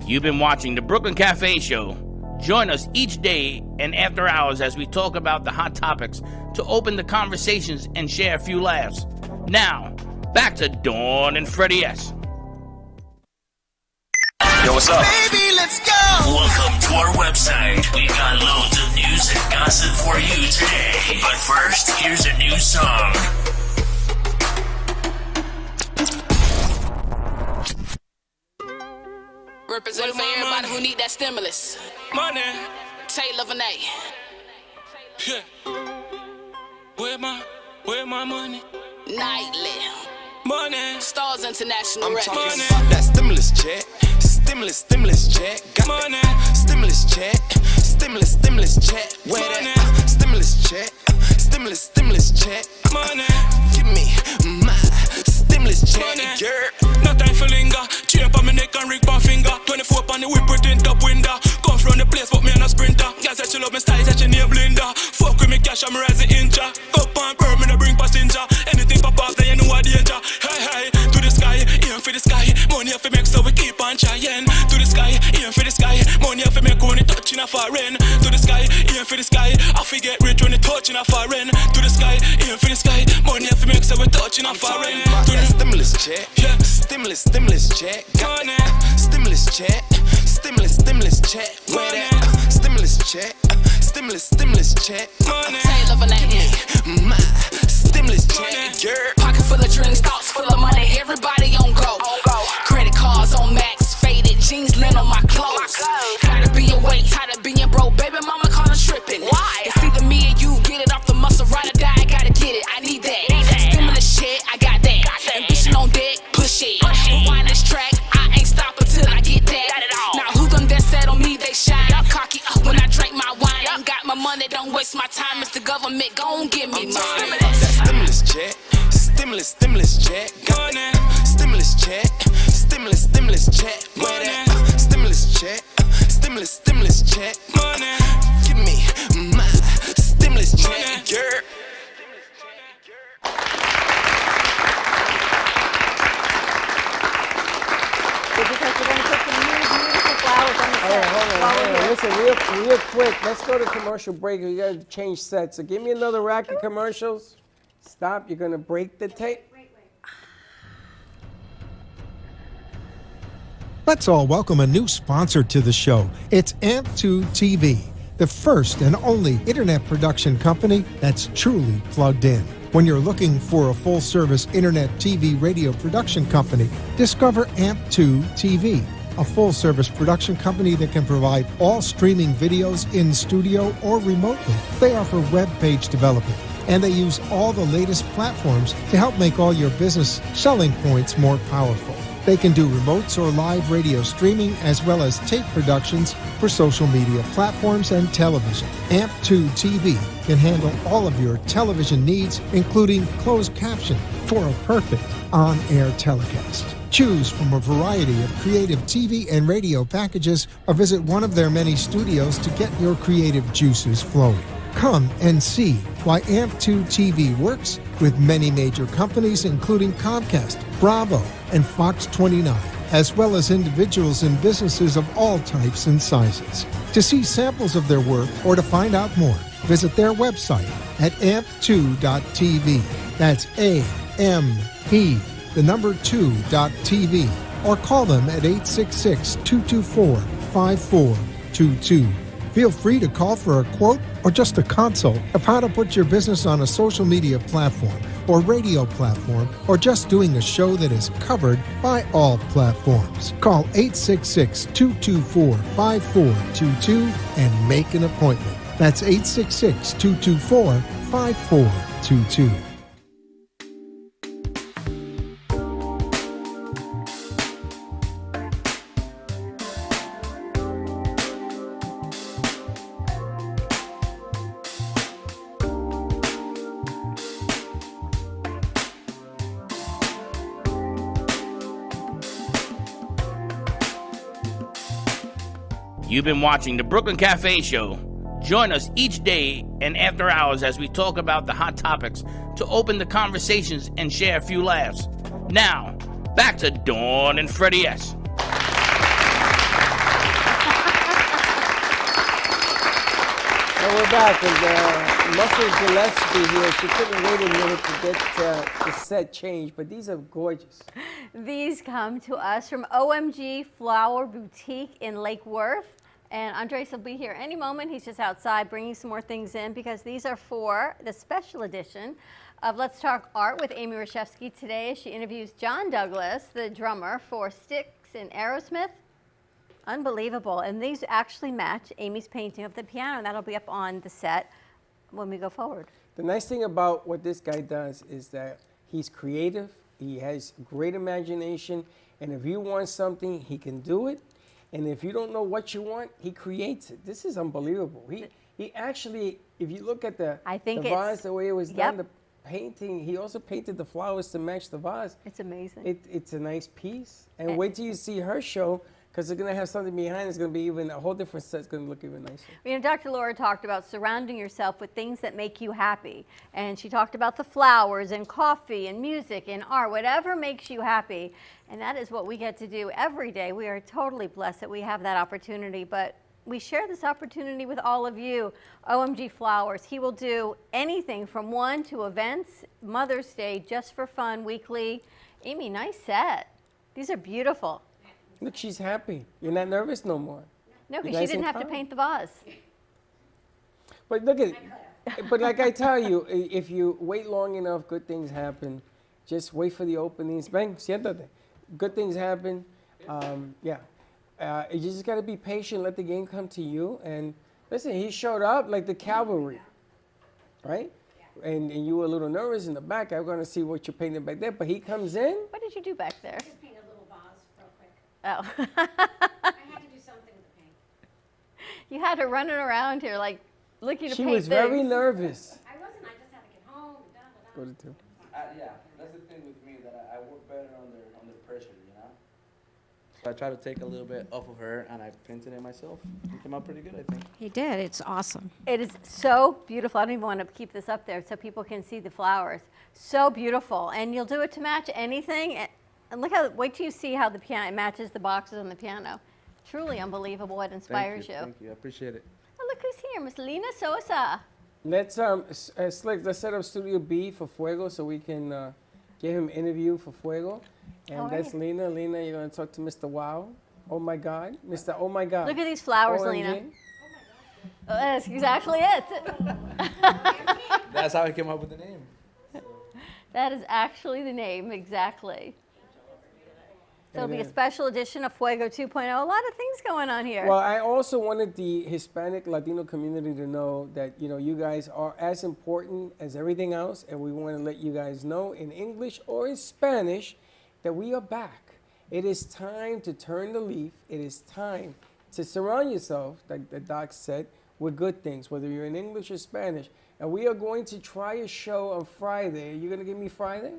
You've been watching the Brooklyn Cafe Show. Join us each day and after hours as we talk about the hot topics to open the conversations and share a few laughs. Now, back to Dawn and Freddie S. Yo, what's up? Baby, let's go! Welcome to our website. We've got loads of news and gossip for you today. But first, here's a new song. Representing for everybody who need that stimulus. Money. Taylor Vanay. Yeah. Where my money? Nightly. Money. Stars International I'm Records. talking about that stimulus check. Stimulus check. Got money. Stimulus check. Stimulus check. Where that? Stimulus check. Stimulus check. Money. Give me my stimulus check. Money. Girl. No time for linger. Chain on my neck and ring my finger. 24 on the whip, pretend top window. Come from the place, but me and a sprinter. Girl said she love me style, said she name Blinda. Fuck with me cash, I'm rising inch. Up and burn, me no bring passenger. Anything pop off, then you know what danger. Hey, to the sky, aim for the sky. Money have to make, so we keep on trying. To the sky, aim for the sky. Money have to make when it touching a foreign. To the sky, aim for the sky. I forget rich when it touching a foreign. To the sky, aim for the sky. Money have to make, so we touching a foreign. To the stimulus check, yeah. Stimulus check. Money. Stimulus check. Stimulus check. Where that? Stimulus check. Stimulus check. Money. Taylor Vanay. My stimulus check, girl. Pocket full of drinks, thoughts full of money. Everybody on go. Credit cards on max, faded jeans, lint on my clothes. Gotta be awake, tired of being broke. Baby mama caught her tripping. Why? It's either me or you. Get it off the muscle, ride or die. I gotta get it. I need that. Stimulus shit, I got that. Ambition on deck, push it. Rewind this track, I ain't stopping till I get that. Now who them that said on me they shine? Cocky when I drink my wine. Ain't got my money, don't waste my time. It's the government, gon' give me mine. Stimulus check. Stimulus check. Money. Stimulus check. Stimulus check. Where that? Stimulus check. Stimulus check. Money. Give me my stimulus check, girl. Because we're going to put some new beautiful flowers on the set. Hold on. Listen, real quick. Let's go to commercial break. We got to change sets. So give me another rack of commercials. Stop. You're going to break the tape. Let's all welcome a new sponsor to the show. It's AMP2 TV, the first and only internet production company that's truly plugged in. When you're looking for a full-service internet TV radio production company, discover AMP2 TV, a full-service production company that can provide all streaming videos in studio or remotely. They offer web page development, and they use all the latest platforms to help make all your business selling points more powerful. They can do remotes or live radio streaming as well as tape productions for social media platforms and television. AMP2 TV can handle all of your television needs, including closed caption for a perfect on-air telecast. Choose from a variety of creative TV and radio packages or visit one of their many studios to get your creative juices flowing. Come and see why AMP2 TV works with many major companies, including Comcast, Bravo, and Fox 29, as well as individuals and businesses of all types and sizes. To see samples of their work or to find out more, visit their website at amp2.tv. That's AMP, the number 2.tv, or call them at 866-224-5422. Feel free to call for a quote or just a consult of how to put your business on a social media platform or radio platform, or just doing a show that is covered by all platforms. Call 866-224-5422 and make an appointment. That's 866-224-5422. You've been watching the Brooklyn Cafe Show. Join us each day and after hours as we talk about the hot topics to open the conversations and share a few laughs. Now, back to Dawn and Freddie S. we're back, and Muscle Gillespie here. She couldn't wait a minute to get the set changed, but these are gorgeous. These come to us from OMG Flower Boutique in Lake Worth. And Andres will be here any moment. He's just outside bringing some more things in because these are for the special edition of Let's Talk Art with Amy Reshevsky today. She interviews John Douglas, the drummer for Styx and Aerosmith. Unbelievable. And these actually match Amy's painting of the piano. And that'll be up on the set when we go forward. The nice thing about what this guy does is that he's creative. He has great imagination. And if you want something, he can do it. And if you don't know what you want, he creates it. This is unbelievable. He actually, if you look at the vase, the way it was done, the painting, he also painted the flowers to match the vase. It's amazing. It's a nice piece. And wait till you see her show, because they're going to have something behind. It's going to be even a whole different set. It's going to look even nicer. You know, Dr. Laura talked about surrounding yourself with things that make you happy. And she talked about the flowers and coffee and music and art, whatever makes you happy. And that is what we get to do every day. We are totally blessed that we have that opportunity. But we share this opportunity with all of you. OMG Flowers. He will do anything from one to events, Mother's Day, just for fun, weekly. Amy, nice set. These are beautiful. Look, she's happy. You're not nervous no more. No, because she didn't have to paint the vase. But look at it. But like I tell you, if you wait long enough, good things happen. Just wait for the openings. Bang, siéntate. Good things happen. You just got to be patient. Let the game come to you. And listen, he showed up like the cavalry, right? And you were a little nervous in the back. I'm going to see what you're painting back there. But he comes in. What did you do back there? Just paint a little vase real quick. Oh. I had to do something with the paint. You had her running around here like looking to She paint was very things. nervous. I wasn't. I just had to get home. Go to two. Yeah, that's the thing with me, that I work better under pressure, you know? So I try to take a little bit off of her, and I painted it myself. It came out pretty good, I think. He did. It's awesome. It is so beautiful. I don't even want to keep this up there so people can see the flowers. So beautiful. And you'll do it to match anything. And look how, wait till you see how the piano, it matches the boxes on the piano. Truly unbelievable what inspires you. Thank you, I appreciate it. Oh, look who's here, Miss Lena Sosa. Let's Slick, let's set up Studio B for Fuego so we can get him interview for Fuego. And All that's right. Lena. Lena, you're gonna talk to Mr. Wow. Oh my God, Mr. Oh my God. Look at these flowers, OMG. Lena. Oh, that's exactly it. That's how I came up with the name. That is actually the name, exactly. So it'll be a is. special edition of Fuego 2.0. A lot of things going on here. Well, I also wanted the Hispanic Latino community to know that, you know, you guys are as important as everything else, and we want to let you guys know in English or in Spanish that we are back. It is time to turn the leaf. It is time to surround yourself, like the doc said, with good things, whether you're in English or Spanish. And we are going to try a show on Friday. Are you going to give me Friday?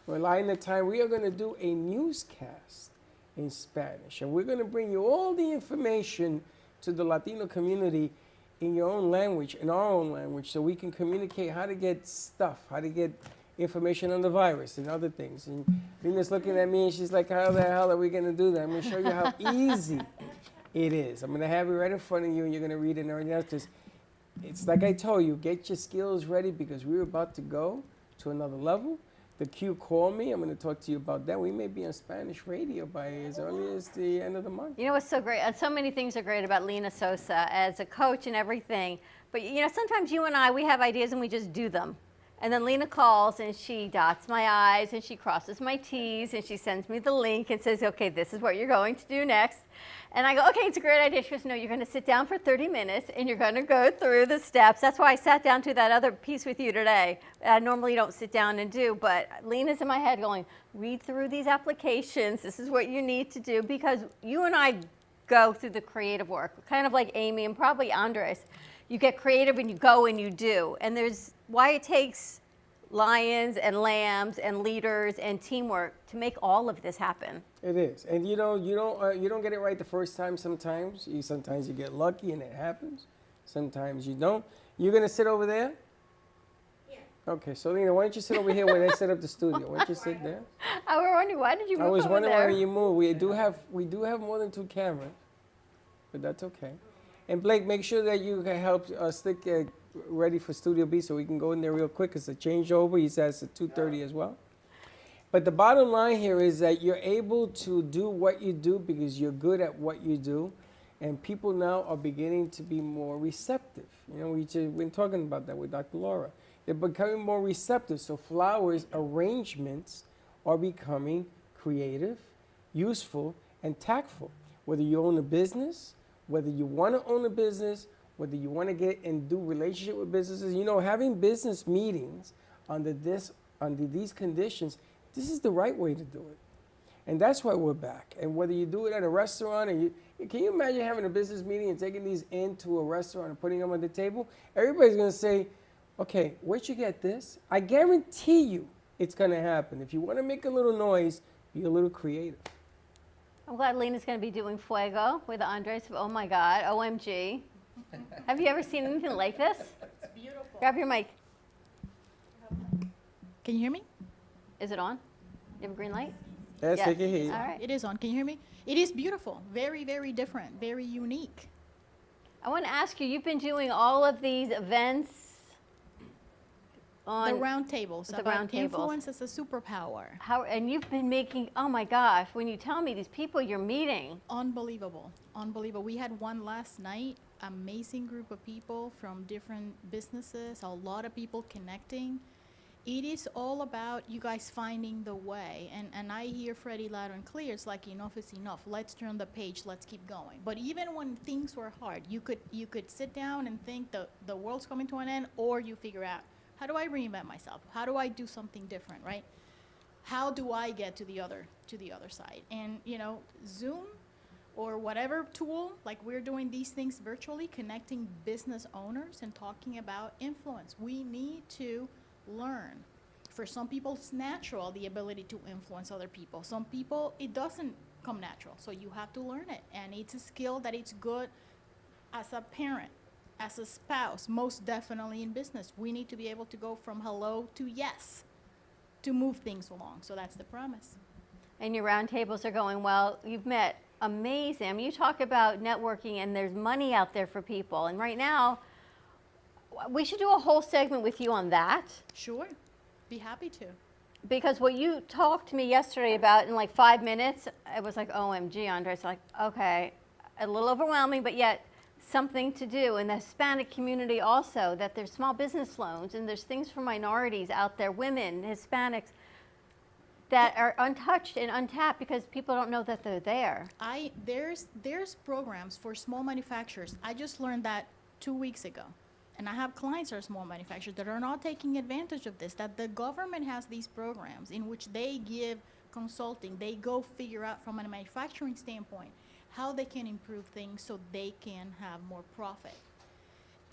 We're aligning the time. We are going to do a newscast in Spanish. And we're going to bring you all the information to the Latino community in your own language, in our own language, so we can communicate how to get stuff, how to get information on the virus and other things. And Lena's looking at me and she's like, how the hell are we going to do that? I'm going to show you how easy it is. I'm going to have it right in front of you and you're going to read it and everything else. Just, it's like I told you, get your skills ready because we're about to go to another level. The Q called me. I'm going to talk to you about that. We may be on Spanish radio by as early as the end of the month. You know what's so great? So many things are great about Lena Sosa as a coach and everything. But you know, sometimes you and I, we have ideas and we just do them. And then Lena calls and she dots my I's and she crosses my T's and she sends me the link and says, okay, this is what you're going to do next. And I go, okay, it's a great idea. She goes, no, you're going to sit down for 30 minutes and you're going to go through the steps. That's why I sat down to that other piece with you today. I normally don't sit down and do, but Lena's in my head going, read through these applications. This is what you need to do, because you and I go through the creative work, kind of like Amy and probably Andres. You get creative and you go and you do. And there's why it takes lions and lambs and leaders and teamwork to make all of this happen. It is, and you don't get it right the first time. Sometimes you get lucky and it happens. Sometimes you don't. You're gonna sit over there. Yeah. Okay, so Lena, why don't you sit over here where they set up the studio? Why don't you sit there? I was wondering, why did you move I was over wondering there? why you moved. We do have more than 2 cameras, but that's okay. And Blake, make sure that you can help stick ready for Studio B so we can go in there real quick. It's a changeover. He says at 2:30 as well. But the bottom line here is that you're able to do what you do because you're good at what you do. And people now are beginning to be more receptive. You know, we've been talking about that with Dr. Laura. They're becoming more receptive. So flowers arrangements are becoming creative, useful, and tactful. Whether you own a business, whether you want to own a business, whether you want to get and do relationship with businesses, you know, having business meetings under these conditions, this is the right way to do it. And that's why we're back. And whether you do it at a restaurant or can you imagine having a business meeting and taking these into a restaurant and putting them on the table? Everybody's going to say, okay, where'd you get this? I guarantee you it's going to happen. If you want to make a little noise, be a little creative. I'm glad Lena's going to be doing Fuego with Andres. Oh my God, OMG. Have you ever seen anything like this? It's beautiful. Grab your mic. Can you hear me? Is it on? You have a green light? Yes, I can hear you. All right. It is on. Can you hear me? It is beautiful. Very, very different. Very unique. I want to ask you, you've been doing all of these events on The round tables. the about round tables. Influence as a superpower. And you've been making, oh my gosh, when you tell me these people you're meeting. Unbelievable. Unbelievable. We had one last night. Amazing group of people from different businesses. A lot of people connecting. It is all about you guys finding the way. And I hear Freddie loud and clear. It's like enough is enough. Let's turn the page. Let's keep going. But even when things were hard, you could sit down and think the world's coming to an end, or you figure out, how do I reinvent myself? How do I do something different, right? How do I get to the other side? And you know, Zoom or whatever tool, like we're doing these things virtually, connecting business owners and talking about influence. We need to learn. For some people, it's natural, the ability to influence other people. Some people, it doesn't come natural, so you have to learn it. And it's a skill that it's good as a parent, as a spouse, most definitely in business. We need to be able to go from hello to yes to move things along. So that's the promise. And your round tables are going well. You've met amazing. I mean, you talk about networking and there's money out there for people. And right now, we should do a whole segment with you on that. Sure. Be happy to. Because what you talked to me yesterday about in like 5 minutes, it was like, OMG, Andres. Like, okay, a little overwhelming, but yet something to do. In the Hispanic community also, that there's small business loans and there's things for minorities out there, women, Hispanics, that are untouched and untapped because people don't know that they're there. There's programs for small manufacturers. I just learned that 2 weeks ago. And I have clients that are small manufacturers that are not taking advantage of this, that the government has these programs in which they give consulting. They go figure out from a manufacturing standpoint how they can improve things so they can have more profit.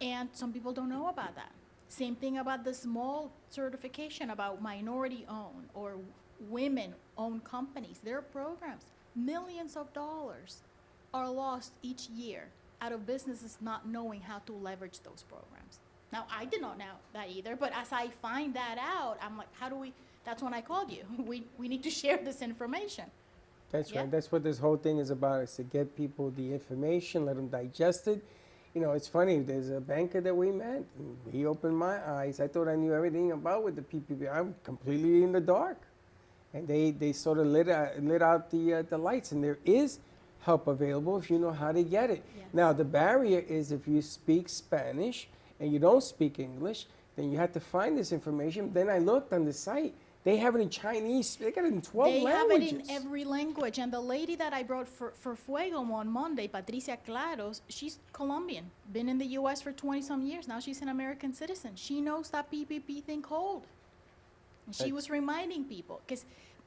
And some people don't know about that. Same thing about the small certification about minority-owned or women-owned companies. There are programs. Millions of dollars are lost each year out of businesses not knowing how to leverage those programs. Now, I did not know that either, but as I find that out, I'm like, that's when I called you. We need to share this information. That's right. That's what this whole thing is about, is to get people the information, let them digest it. You know, it's funny, there's a banker that we met, and he opened my eyes. I thought I knew everything about with the PPP. I'm completely in the dark. And they sort of lit out the lights, and there is help available if you know how to get it. Yes. Now, the barrier is if you speak Spanish and you don't speak English, then you have to find this information. Then I looked on the site. They have it in Chinese. They got it in 12 languages. They have it in every language. And the lady that I brought for Fuego on Monday, Patricia Claros, she's Colombian, been in the U.S. for 20-some years. Now she's an American citizen. She knows that PPP thing cold. And she was reminding people.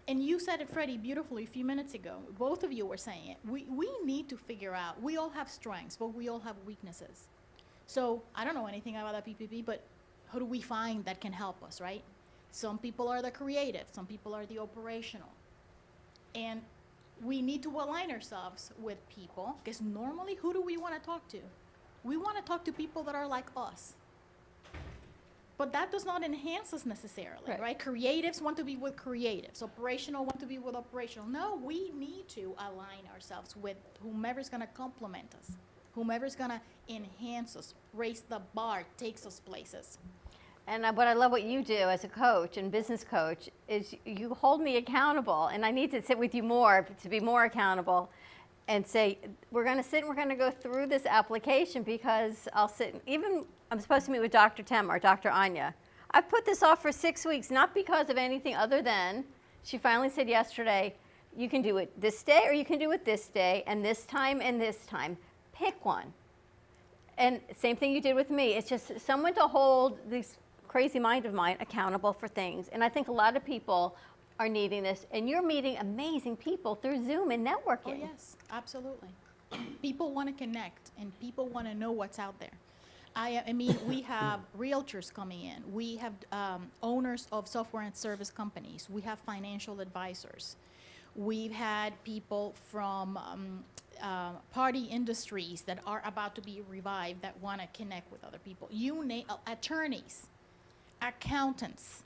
And you said it, Freddie, beautifully a few minutes ago. Both of you were saying it. We need to figure out, we all have strengths, but we all have weaknesses. So I don't know anything about the PPP, but who do we find that can help us, right? Some people are the creative, some people are the operational. And we need to align ourselves with people, because normally, who do we want to talk to? We want to talk to people that are like us. But that does not enhance us necessarily, right? Creatives want to be with creatives. Operational want to be with operational. No, we need to align ourselves with whomever's going to complement us. whomever's gonna enhance us, raise the bar, takes us places. And what I love what you do as a coach and business coach is you hold me accountable, and I need to sit with you more to be more accountable and say, we're going to sit and we're going to go through this application, because I'll sit, even I'm supposed to meet with Dr. Temar, Dr. Anya. I've put this off for 6 weeks, not because of anything other than she finally said yesterday, you can do it this day or you can do it this day and this time and this time. Pick one. And same thing you did with me. It's just someone to hold this crazy mind of mine accountable for things. And I think a lot of people are needing this, and you're meeting amazing people through Zoom and networking. Oh, yes, absolutely. People want to connect, and people want to know what's out there. I mean, we have realtors coming in. We have owners of software and service companies. We have financial advisors. We've had people from party industries that are about to be revived that want to connect with other people. You name attorneys, accountants,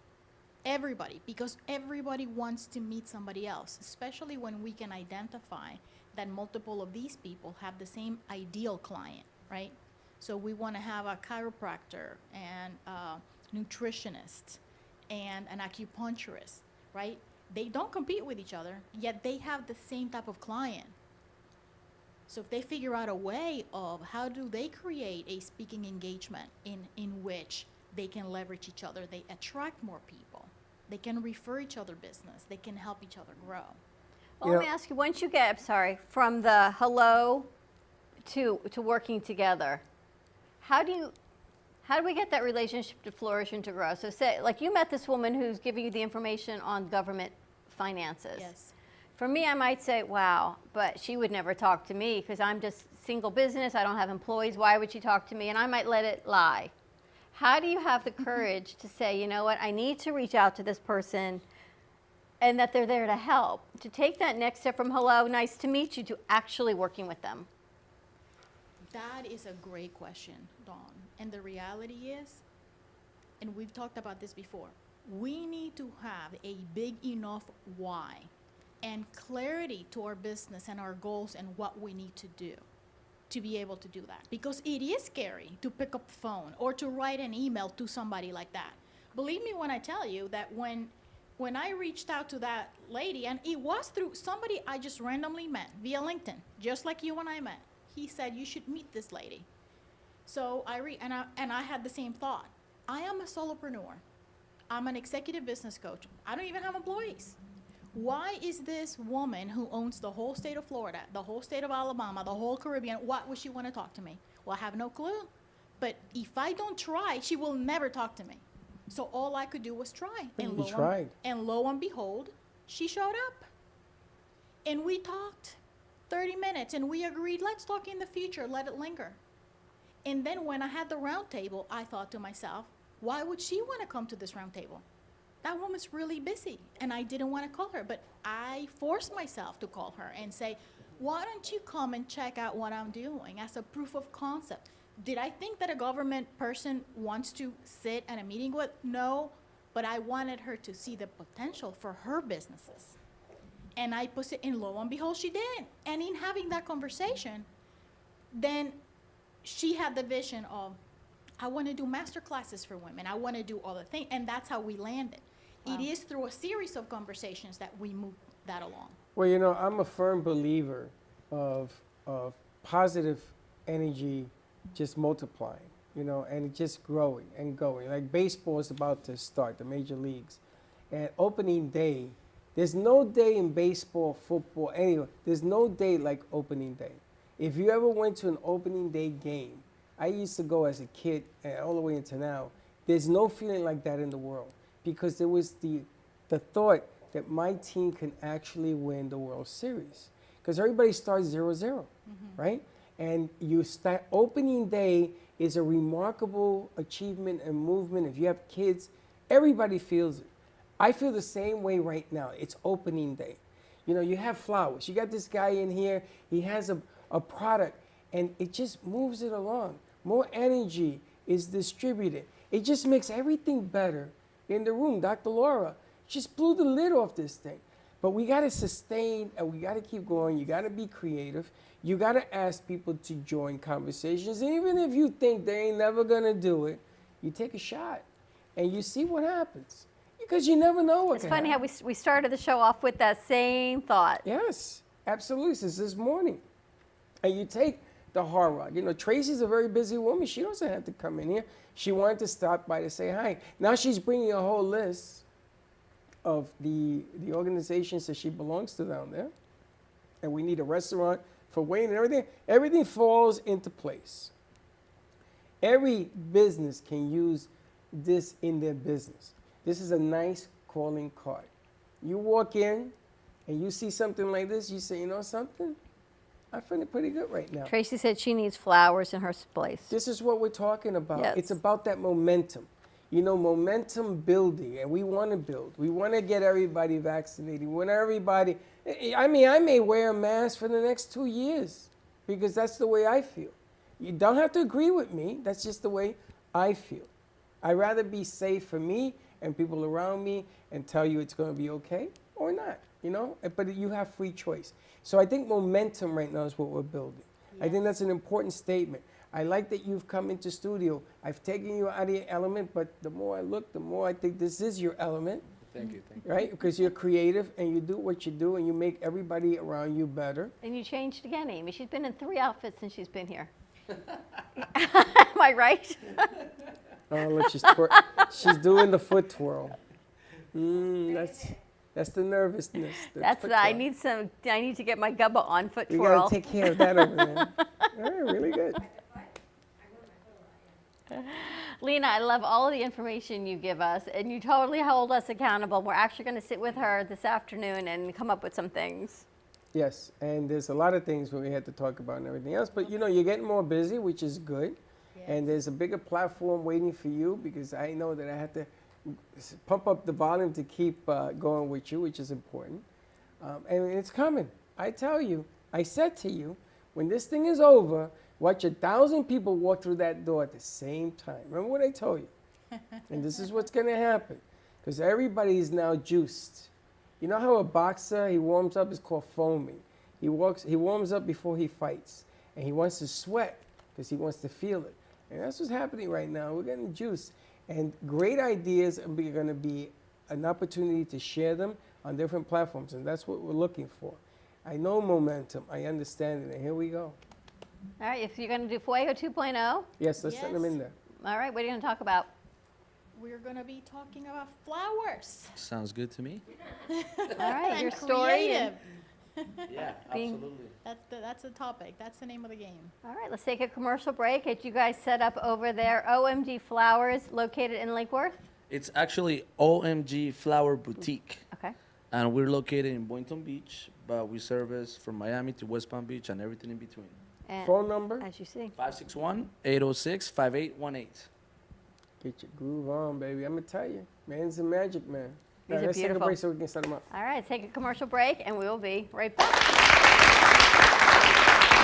everybody, because everybody wants to meet somebody else, especially when we can identify that multiple of these people have the same ideal client, right? So we want to have a chiropractor and a nutritionist and an acupuncturist, right? They don't compete with each other, yet they have the same type of client. So if they figure out a way of how do they create a speaking engagement in which they can leverage each other, they attract more people, they can refer each other business, they can help each other grow. Well, let me ask you, once you get, from the hello to working together, how do we get that relationship to flourish and to grow? So say, like you met this woman who's giving you the information on government finances. Yes. For me, I might say, wow, but she would never talk to me because I'm just single business, I don't have employees, why would she talk to me? And I might let it lie. How do you have the courage to say, you know what, I need to reach out to this person and that they're there to help, to take that next step from hello, nice to meet you, to actually working with them? That is a great question, Dawn. And the reality is, and we've talked about this before, we need to have a big enough why and clarity to our business and our goals and what we need to do to be able to do that. Because it is scary to pick up the phone or to write an email to somebody like that. Believe me when I tell you that when I reached out to that lady, and it was through somebody I just randomly met via LinkedIn, just like you and I met. He said, you should meet this lady. So I had the same thought. I am a solopreneur. I'm an executive business coach. I don't even have employees. Why is this woman who owns the whole state of Florida, the whole state of Alabama, the whole Caribbean, why would she want to talk to me? Well, I have no clue. But if I don't try, she will never talk to me. So all I could do was try. And lo and behold, she showed up. And we talked 30 minutes and we agreed, let's talk in the future, let it linger. And then when I had the round table, I thought to myself, why would she want to come to this round table? That woman's really busy, and I didn't want to call her, but I forced myself to call her and say, why don't you come and check out what I'm doing as a proof of concept? Did I think that a government person wants to sit at a meeting with? No, but I wanted her to see the potential for her businesses. And I put it in, lo and behold, she did. And in having that conversation, then she had the vision of, I want to do master classes for women. I want to do all the things. And that's how we landed. Wow. It is through a series of conversations that we move that along. Well, you know, I'm a firm believer of positive energy just multiplying, you know, and just growing and going. Like baseball is about to start, the major leagues. And opening day, there's no day in baseball, football, anyway, there's no day like opening day. If you ever went to an opening day game, I used to go as a kid and all the way into now, there's no feeling like that in the world because there was the thought that my team can actually win the World Series because everybody starts 0-0, right? And you start, opening day is a remarkable achievement and movement. If you have kids, everybody feels it. I feel the same way right now. It's opening day. You know, you have flowers. You got this guy in here, he has a product and it just moves it along. More energy is distributed. It just makes everything better in the room. Dr. Laura just blew the lid off this thing. But we got to sustain and we got to keep going. You got to be creative. You got to ask people to join conversations. And even if you think they ain't never going to do it, you take a shot and you see what happens. Because you never know what It's can funny happen. how we started the show off with that same thought. Yes, absolutely. Since this morning. And you take the hard rock. You know, Tracy's a very busy woman. She doesn't have to come in here. She wanted to stop by to say hi. Now she's bringing a whole list of the organizations that she belongs to down there. And we need a restaurant for Wayne and everything. Everything falls into place. Every business can use this in their business. This is a nice calling card. You walk in and you see something like this, you say, you know something? I feel pretty good right now. Tracy said she needs flowers in her place. This is what we're talking about. Yes. It's about that momentum. You know, momentum building, and we want to build. We want to get everybody vaccinated. We want everybody, I mean, I may wear a mask for the next 2 years because that's the way I feel. You don't have to agree with me. That's just the way I feel. I'd rather be safe for me and people around me and tell you it's going to be okay or not, you know? But you have free choice. So I think momentum right now is what we're building. Yes. I think that's an important statement. I like that you've come into studio. I've taken you out of your element, but the more I look, the more I think this is your element. Thank you. Right? Because you're creative and you do what you do and you make everybody around you better. And you changed again, Amy. She's been in 3 outfits since she's been here. Am I right? Oh, look, she's doing the foot twirl. That's the nervousness. I need to get my gubba on foot twirl. You gotta take care of that over there. All right, really good. Lena, I love all of the information you give us, and you totally hold us accountable. We're actually going to sit with her this afternoon and come up with some things. Yes, and there's a lot of things we had to talk about and everything else, but you know, you're getting more busy, which is good. Yes. And there's a bigger platform waiting for you because I know that I have to pump up the volume to keep going with you, which is important. And it's coming. I tell you, I said to you, when this thing is over, watch 1,000 people walk through that door at the same time. Remember what I told you? And this is what's going to happen because everybody is now juiced. You know how a boxer, he warms up, it's called foaming. He warms up before he fights. And he wants to sweat because he wants to feel it. And that's what's happening right now. We're getting juiced. And great ideas are going to be an opportunity to share them on different platforms. And that's what we're looking for. I know momentum. I understand it. And here we go. All right, if you're going to do Fuego 2.0. Yes, let's send them in there. All right, what are you going to talk about? We're going to be talking about flowers. Sounds good to me. All right, And your story. creative. Yeah, absolutely. That's the topic. That's the name of the game. All right, let's take a commercial break. Get you guys set up over there. OMG Flowers, located in Lake Worth. It's actually OMG Flower Boutique. Okay. And we're located in Boynton Beach, but we service from Miami to West Palm Beach and everything in between. And phone number? As you see. 561-806-5818. Get your groove on, baby. I'm going to tell you. Man's a magic man. These are let's take a beautiful. break so we can set them up. All right, take a commercial break, and we will be right back.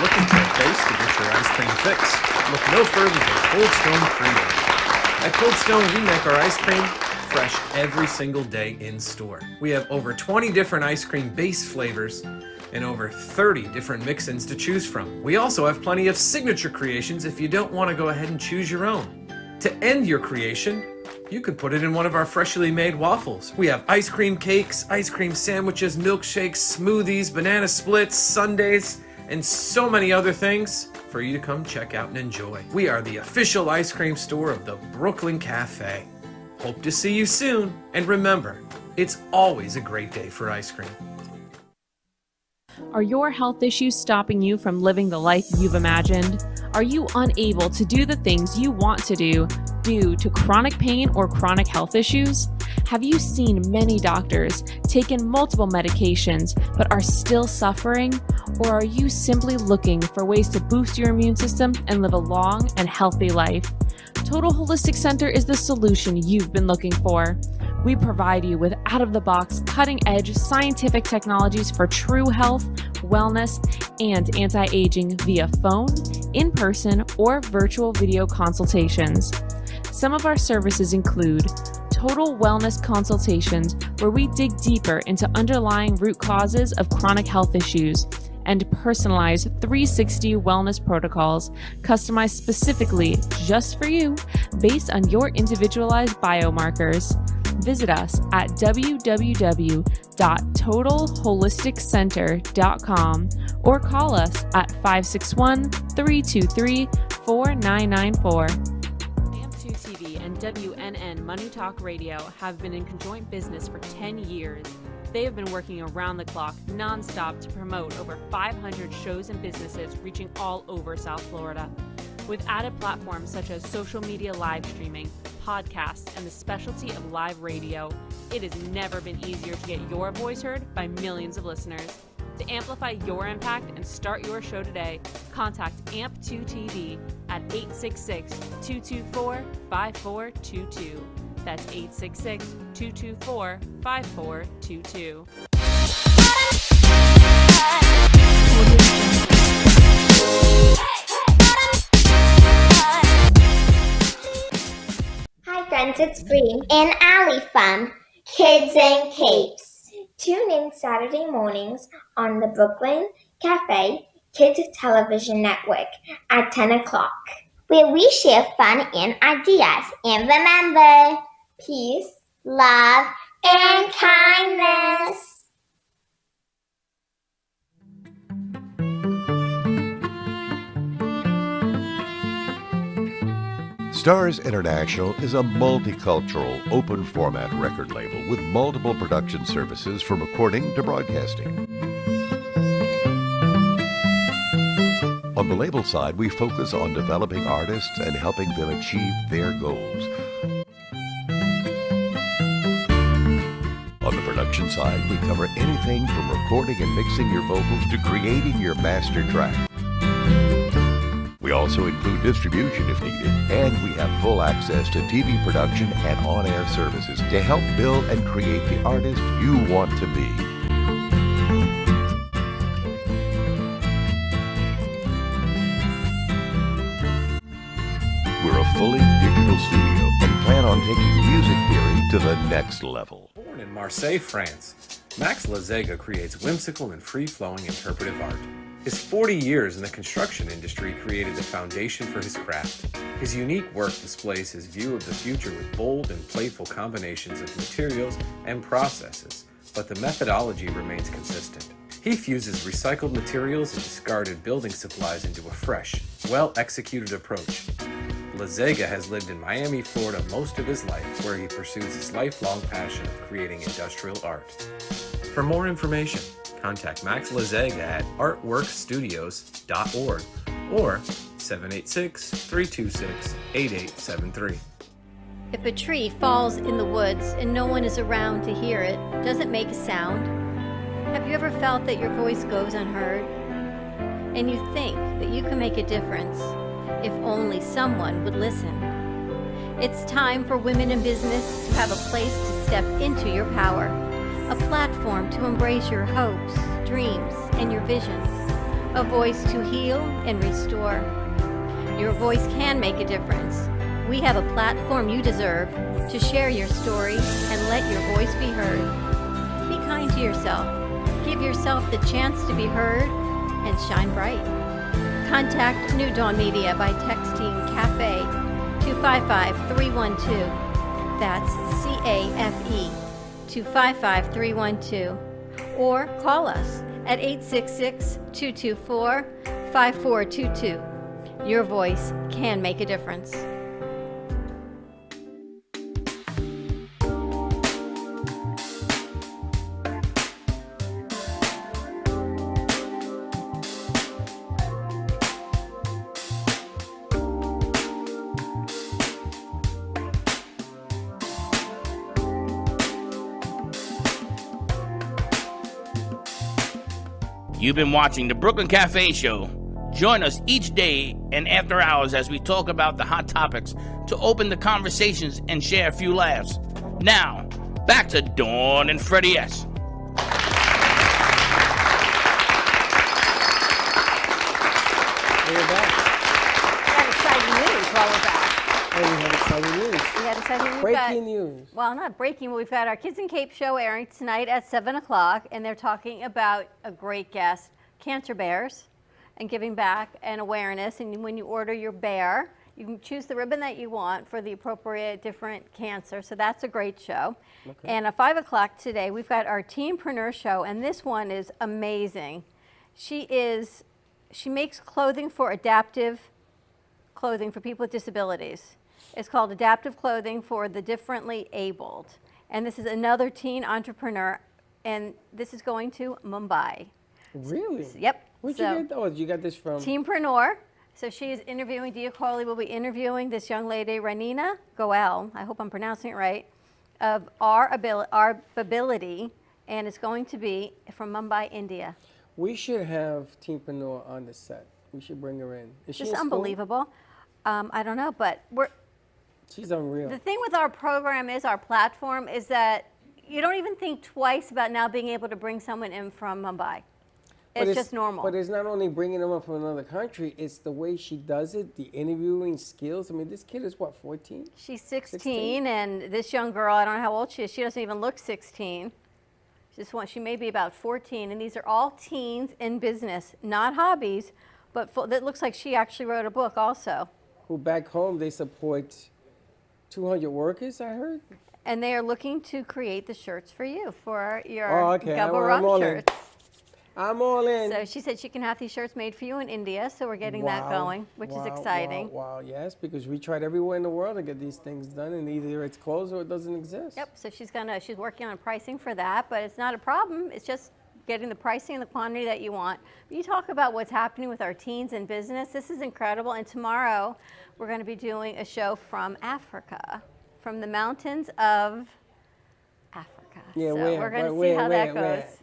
Looking for a place to get your ice cream fix? Look no further than Cold Stone Creamery. At Cold Stone, we make our ice cream fresh every single day in store. We have over 20 different ice cream base flavors and over 30 different mix-ins to choose from. We also have plenty of signature creations if you don't want to go ahead and choose your own. To end your creation, you can put it in one of our freshly made waffles. We have ice cream cakes, ice cream sandwiches, milkshakes, smoothies, banana splits, sundaes, and so many other things for you to come check out and enjoy. We are the official ice cream store of the Brooklyn Cafe. Hope to see you soon, and remember, it's always a great day for ice cream. Are your health issues stopping you from living the life you've imagined? Are you unable to do the things you want to do due to chronic pain or chronic health issues? Have you seen many doctors, taken multiple medications, but are still suffering? Or are you simply looking for ways to boost your immune system and live a long and healthy life? Total Holistic Center is the solution you've been looking for. We provide you with out-of-the-box, cutting-edge scientific technologies for true health, wellness, and anti-aging via phone, in-person, or virtual video consultations. Some of our services include total wellness consultations where we dig deeper into underlying root causes of chronic health issues and personalized 360 wellness protocols customized specifically just for you based on your individualized biomarkers. Visit us at www.totalholisticcenter.com or call us at 561-323-4994. AMP2 TV and WNN Money Talk Radio have been in conjoint business for 10 years. They have been working around the clock, nonstop, to promote over 500 shows and businesses reaching all over South Florida. With added platforms such as social media live streaming, podcasts, and the specialty of live radio, it has never been easier to get your voice heard by millions of listeners. To amplify your impact and start your show today, contact AMP2 TV at 866-224-5422. That's 866-224-5422. Hi friends, it's Bree and Allie from Kids and Capes. Tune in Saturday mornings on the Brooklyn Cafe Kids Television Network at 10 o'clock, where we share fun and ideas. And remember, peace, love, and kindness. Stars International is a multicultural, open-format record label with multiple production services from recording to broadcasting. On the label side, we focus on developing artists and helping them achieve their goals. On the production side, we cover anything from recording and mixing your vocals to creating your master track. We also include distribution if needed, and we have full access to TV production and on-air services to help build and create the artist you want to be. We're a fully digital studio and plan on taking music theory to the next level. Born in Marseille, France, Max Lazega creates whimsical and free-flowing interpretive art. His 40 years in the construction industry created the foundation for his craft. His unique work displays his view of the future with bold and playful combinations of materials and processes, but the methodology remains consistent. He fuses recycled materials and discarded building supplies into a fresh, well-executed approach. Lazega has lived in Miami, Florida most of his life, where he pursues his lifelong passion of creating industrial art. For more information, contact Max Lazega at artworkstudios.org or 786-326-8873. If a tree falls in the woods and no one is around to hear it, does it make a sound? Have you ever felt that your voice goes unheard? And you think that you can make a difference if only someone would listen? It's time for women in business to have a place to step into your power, a platform to embrace your hopes, dreams, and your visions, a voice to heal and restore. Your voice can make a difference. We have a platform you deserve to share your story and let your voice be heard. Be kind to yourself. Give yourself the chance to be heard and shine bright. Contact New Dawn Media by texting CAFE to 55312. That's CAFE to 55312. Or call us at 866-224-5422. Your voice can make a difference. You've been watching the Brooklyn Cafe Show. Join us each day and after hours as we talk about the hot topics to open the conversations and share a few laughs. Now, back to Dawn and Freddie S. We're back. We had exciting news while we're back. Oh, we have exciting news. We had So I think we've Breaking news. Well, not breaking. We've got our Kids in Cape show airing tonight at 7 o'clock, and they're talking about a great guest, Cancer Bears, and giving back and awareness. And when you order your bear, you can choose the ribbon that you want for the appropriate different cancer. So that's a great show. Okay. And at 5 o'clock today, we've got our Teenpreneur show, and this one is amazing. She makes clothing for adaptive clothing for people with disabilities. It's called Adaptive Clothing for the Differently Abled. And this is another teen entrepreneur, and this is going to Mumbai. Really? Yep. Where'd you get those? You got this from? Teenpreneur. So she is interviewing, Dia Corley will be interviewing this young lady, Ranina Goel, I hope I'm pronouncing it right, of Our Ability, and it's going to be from Mumbai, India. We should have Teenpreneur on the set. We should bring her in. Is she Just in school? unbelievable. I don't know, but She's unreal. the thing with our program is, our platform is that you don't even think twice about now being able to bring someone in from Mumbai. But It's just normal. But it's not only bringing them up from another country, it's the way she does it, the interviewing skills. I mean, this kid is what, 14? She's 16, and this young girl, I don't know how old she is. She doesn't even look 16. She may be about 14, and these are all teens in business, not hobbies, but that looks like she actually wrote a book also. Who back home, they support 200 workers, I heard? And they are looking to create the shirts for you, for your Okay. I'm Gubba all Rum in. shirts. I'm all in. So she said she can have these shirts made for you in India, so we're getting that going, which is exciting. Wow, yes, because we tried everywhere in the world to get these things done, and either it's closed or it doesn't exist. Yep, so she's working on pricing for that, but it's not a problem. It's just getting the pricing and the quantity that you want. You talk about what's happening with our teens in business. This is incredible, and tomorrow we're going to be doing a show from Africa, from the mountains of Africa. Yeah, so where? we're going to see where, how where, that goes.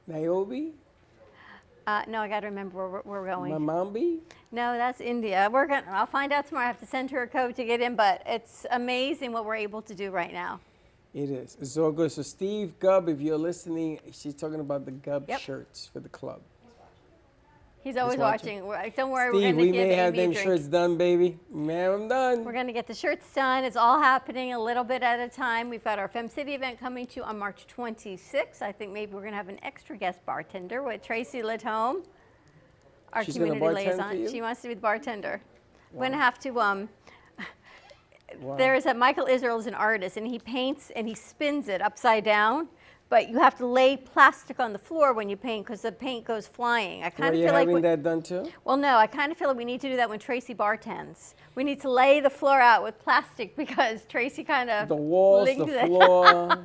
where? Nairobi? No, I got to remember where we're going. Mamambi? No, that's India. I'll find out tomorrow. I have to send her a code to get in, but it's amazing what we're able to do right now. It is. It's all good. So Steve Gubb, if you're listening, she's talking about the Gubb shirts for the club. He's always watching. Don't worry, we're Steve, going to we give may have Amy a them drink. shirts done, baby. Man, I'm done. We're going to get the shirts done. It's all happening a little bit at a time. We've got our Fem City event coming to you on March 26th. I think maybe we're going to have an extra guest bartender with Tracy Litome, our She's gonna community bartend for liaison. you? She wants to be the bartender. We're going to have to. Wow. There is Michael Israel is an artist, and he paints and he spins it upside down. But you have to lay plastic on the floor when you paint because the paint goes flying. I kind Are of you feel like having that done too? well, no, I kind of feel like we need to do that when Tracy bartends. We need to lay the floor out with plastic because Tracy kind of The walls, lings the it. floor,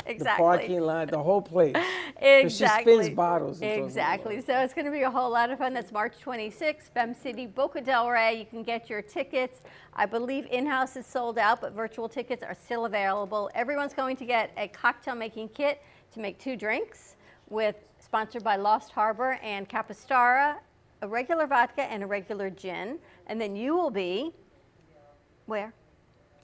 Exactly. the parking lot, the whole place. 'Cause Exactly. She spins bottles. and throws them Exactly. So it's going to be a whole lot of fun. That's March 26th, Fem City, Boca del Rey. You can get your tickets. I believe in-house is sold out, but virtual tickets are still available. Everyone's going to get a cocktail making kit to make 2 drinks, sponsored by Lost Harbor and Capistara, a regular vodka and a regular gin. And then you will be, where?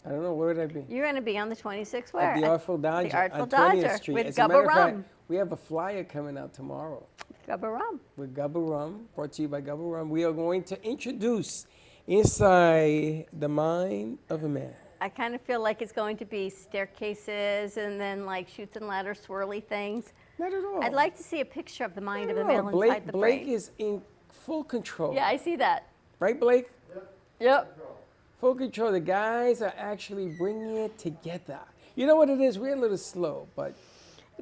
I don't know, where would I be? You're going to be on the 26th where? At the Artful Dodger. The Artful on 20th Dodger Street. with As a matter Gubba of fact, Rum. we have a flyer coming out tomorrow. Gubba Rum. With Gubba Rum, brought to you by Gubba Rum. We are going to introduce Inside the Mind of a Man. I kind of feel like it's going to be staircases and then like chutes and ladders, swirly things. Not at all. I'd like to see a picture of the mind of the No, male inside the Blake brain. is in full control. Yeah, I see that. Right, Blake? Yep. Full control. The guys are actually bringing it together. You know what it is? We're a little slow, but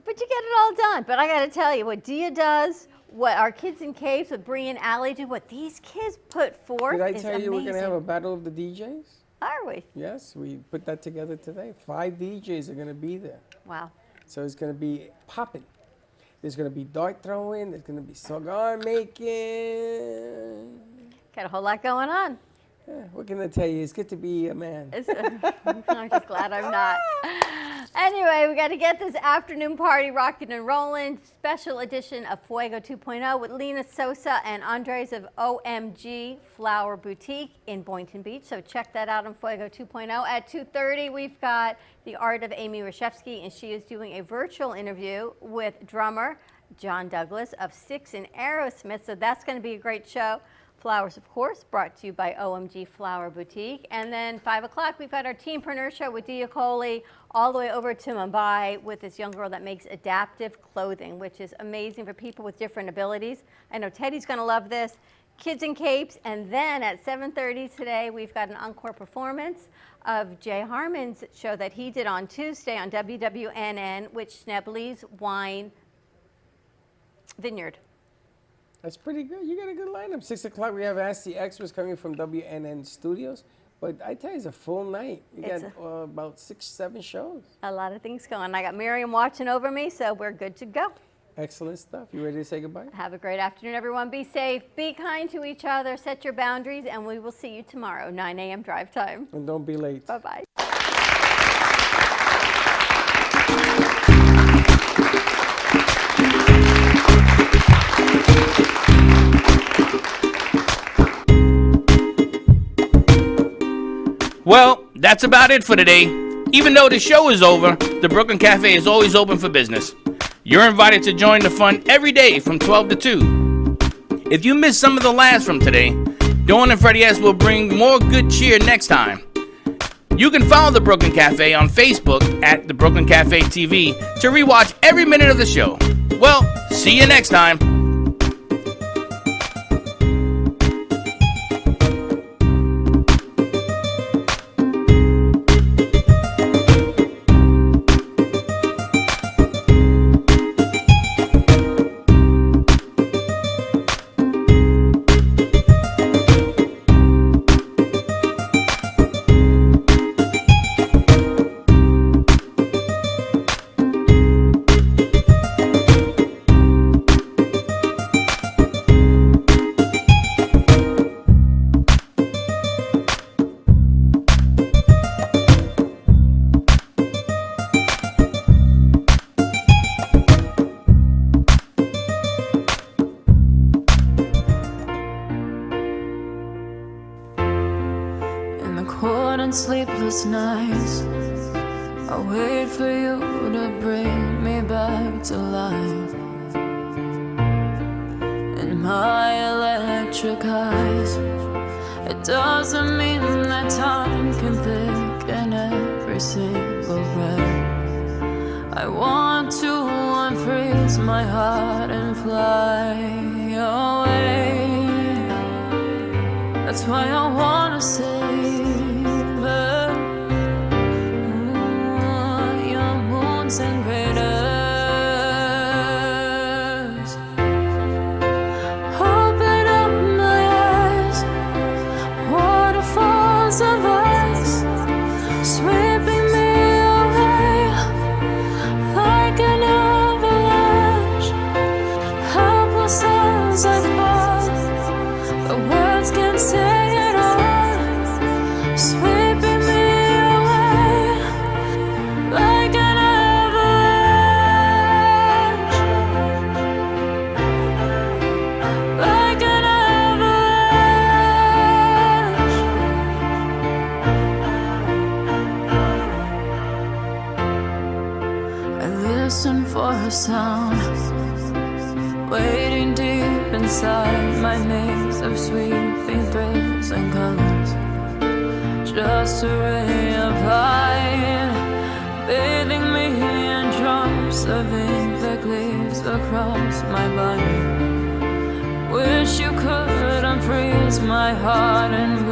But you get it all done. But I got to tell you, what Dia does, what our kids in caves, what Bree and Allie do, what these kids put forth did I is tell you we're going to have a amazing. battle of the DJs? Are we? Yes, we put that together today. 5 DJs are going to be there. Wow. So it's going to be popping. There's going to be dart throwing. There's going to be cigar making. Got a whole lot going on. Yeah, what can I tell you? It's good to be a man. I'm just glad I'm not. Anyway, we got to get this afternoon party rocking and rolling. Special edition of Fuego 2.0 with Lena Sosa and Andres of OMG Flower Boutique in Boynton Beach. So check that out on Fuego 2.0. At 2:30, we've got the art of Amy Reshevsky, and she is doing a virtual interview with drummer John Douglas of Styx and Aerosmith. So that's going to be a great show. Flowers, of course, brought to you by OMG Flower Boutique. And then 5 o'clock, we've got our Teenpreneur Show with Dia Coley, all the way over to Mumbai with this young girl that makes adaptive clothing, which is amazing for people with different abilities. I know Teddy's going to love this. Kids in Capes. And then at 7:30 today, we've got an encore performance of Jay Harmon's show that he did on Tuesday on WWNN, with Schnebley's Wine Vineyard. That's pretty good. You got a good lineup. 6 o'clock, we have Ask the Experts coming from WNN Studios. But I tell you, it's a full night. You got about 6, 7 shows. A lot of things going. I got Miriam watching over me, so we're good to go. Excellent stuff. You ready to say goodbye? Have a great afternoon, everyone. Be safe, be kind to each other, set your boundaries, and we will see you tomorrow, 9 a.m. drive time. And don't be late. Bye-bye. Well, that's about it for today. Even though the show is over, the Brooklyn Cafe is always open for business. You're invited to join the fun every day from 12 to 2. If you missed some of the laughs from today, Dawn and Freddie S. will bring more good cheer next time. You can follow the Brooklyn Cafe on Facebook at the Brooklyn Cafe TV to rewatch every minute of the show. Well, see you next time. Sleepless nights, I wait for you to bring me back to life. In my electric eyes, it doesn't mean that time can thicken every single breath. I want to unfreeze my heart and fly away. That's why I wanna say and craters, open up my eyes, waterfalls of ice, sweeping me away like an avalanche, helpless as I fall, the words can't say it all, sweeping me away like an for a sound, waiting deep inside my maze of sweeping thrills and colors. Just a ray of light, bathing me in drops of ink that gleams across my body. Wish you could unfreeze my heart and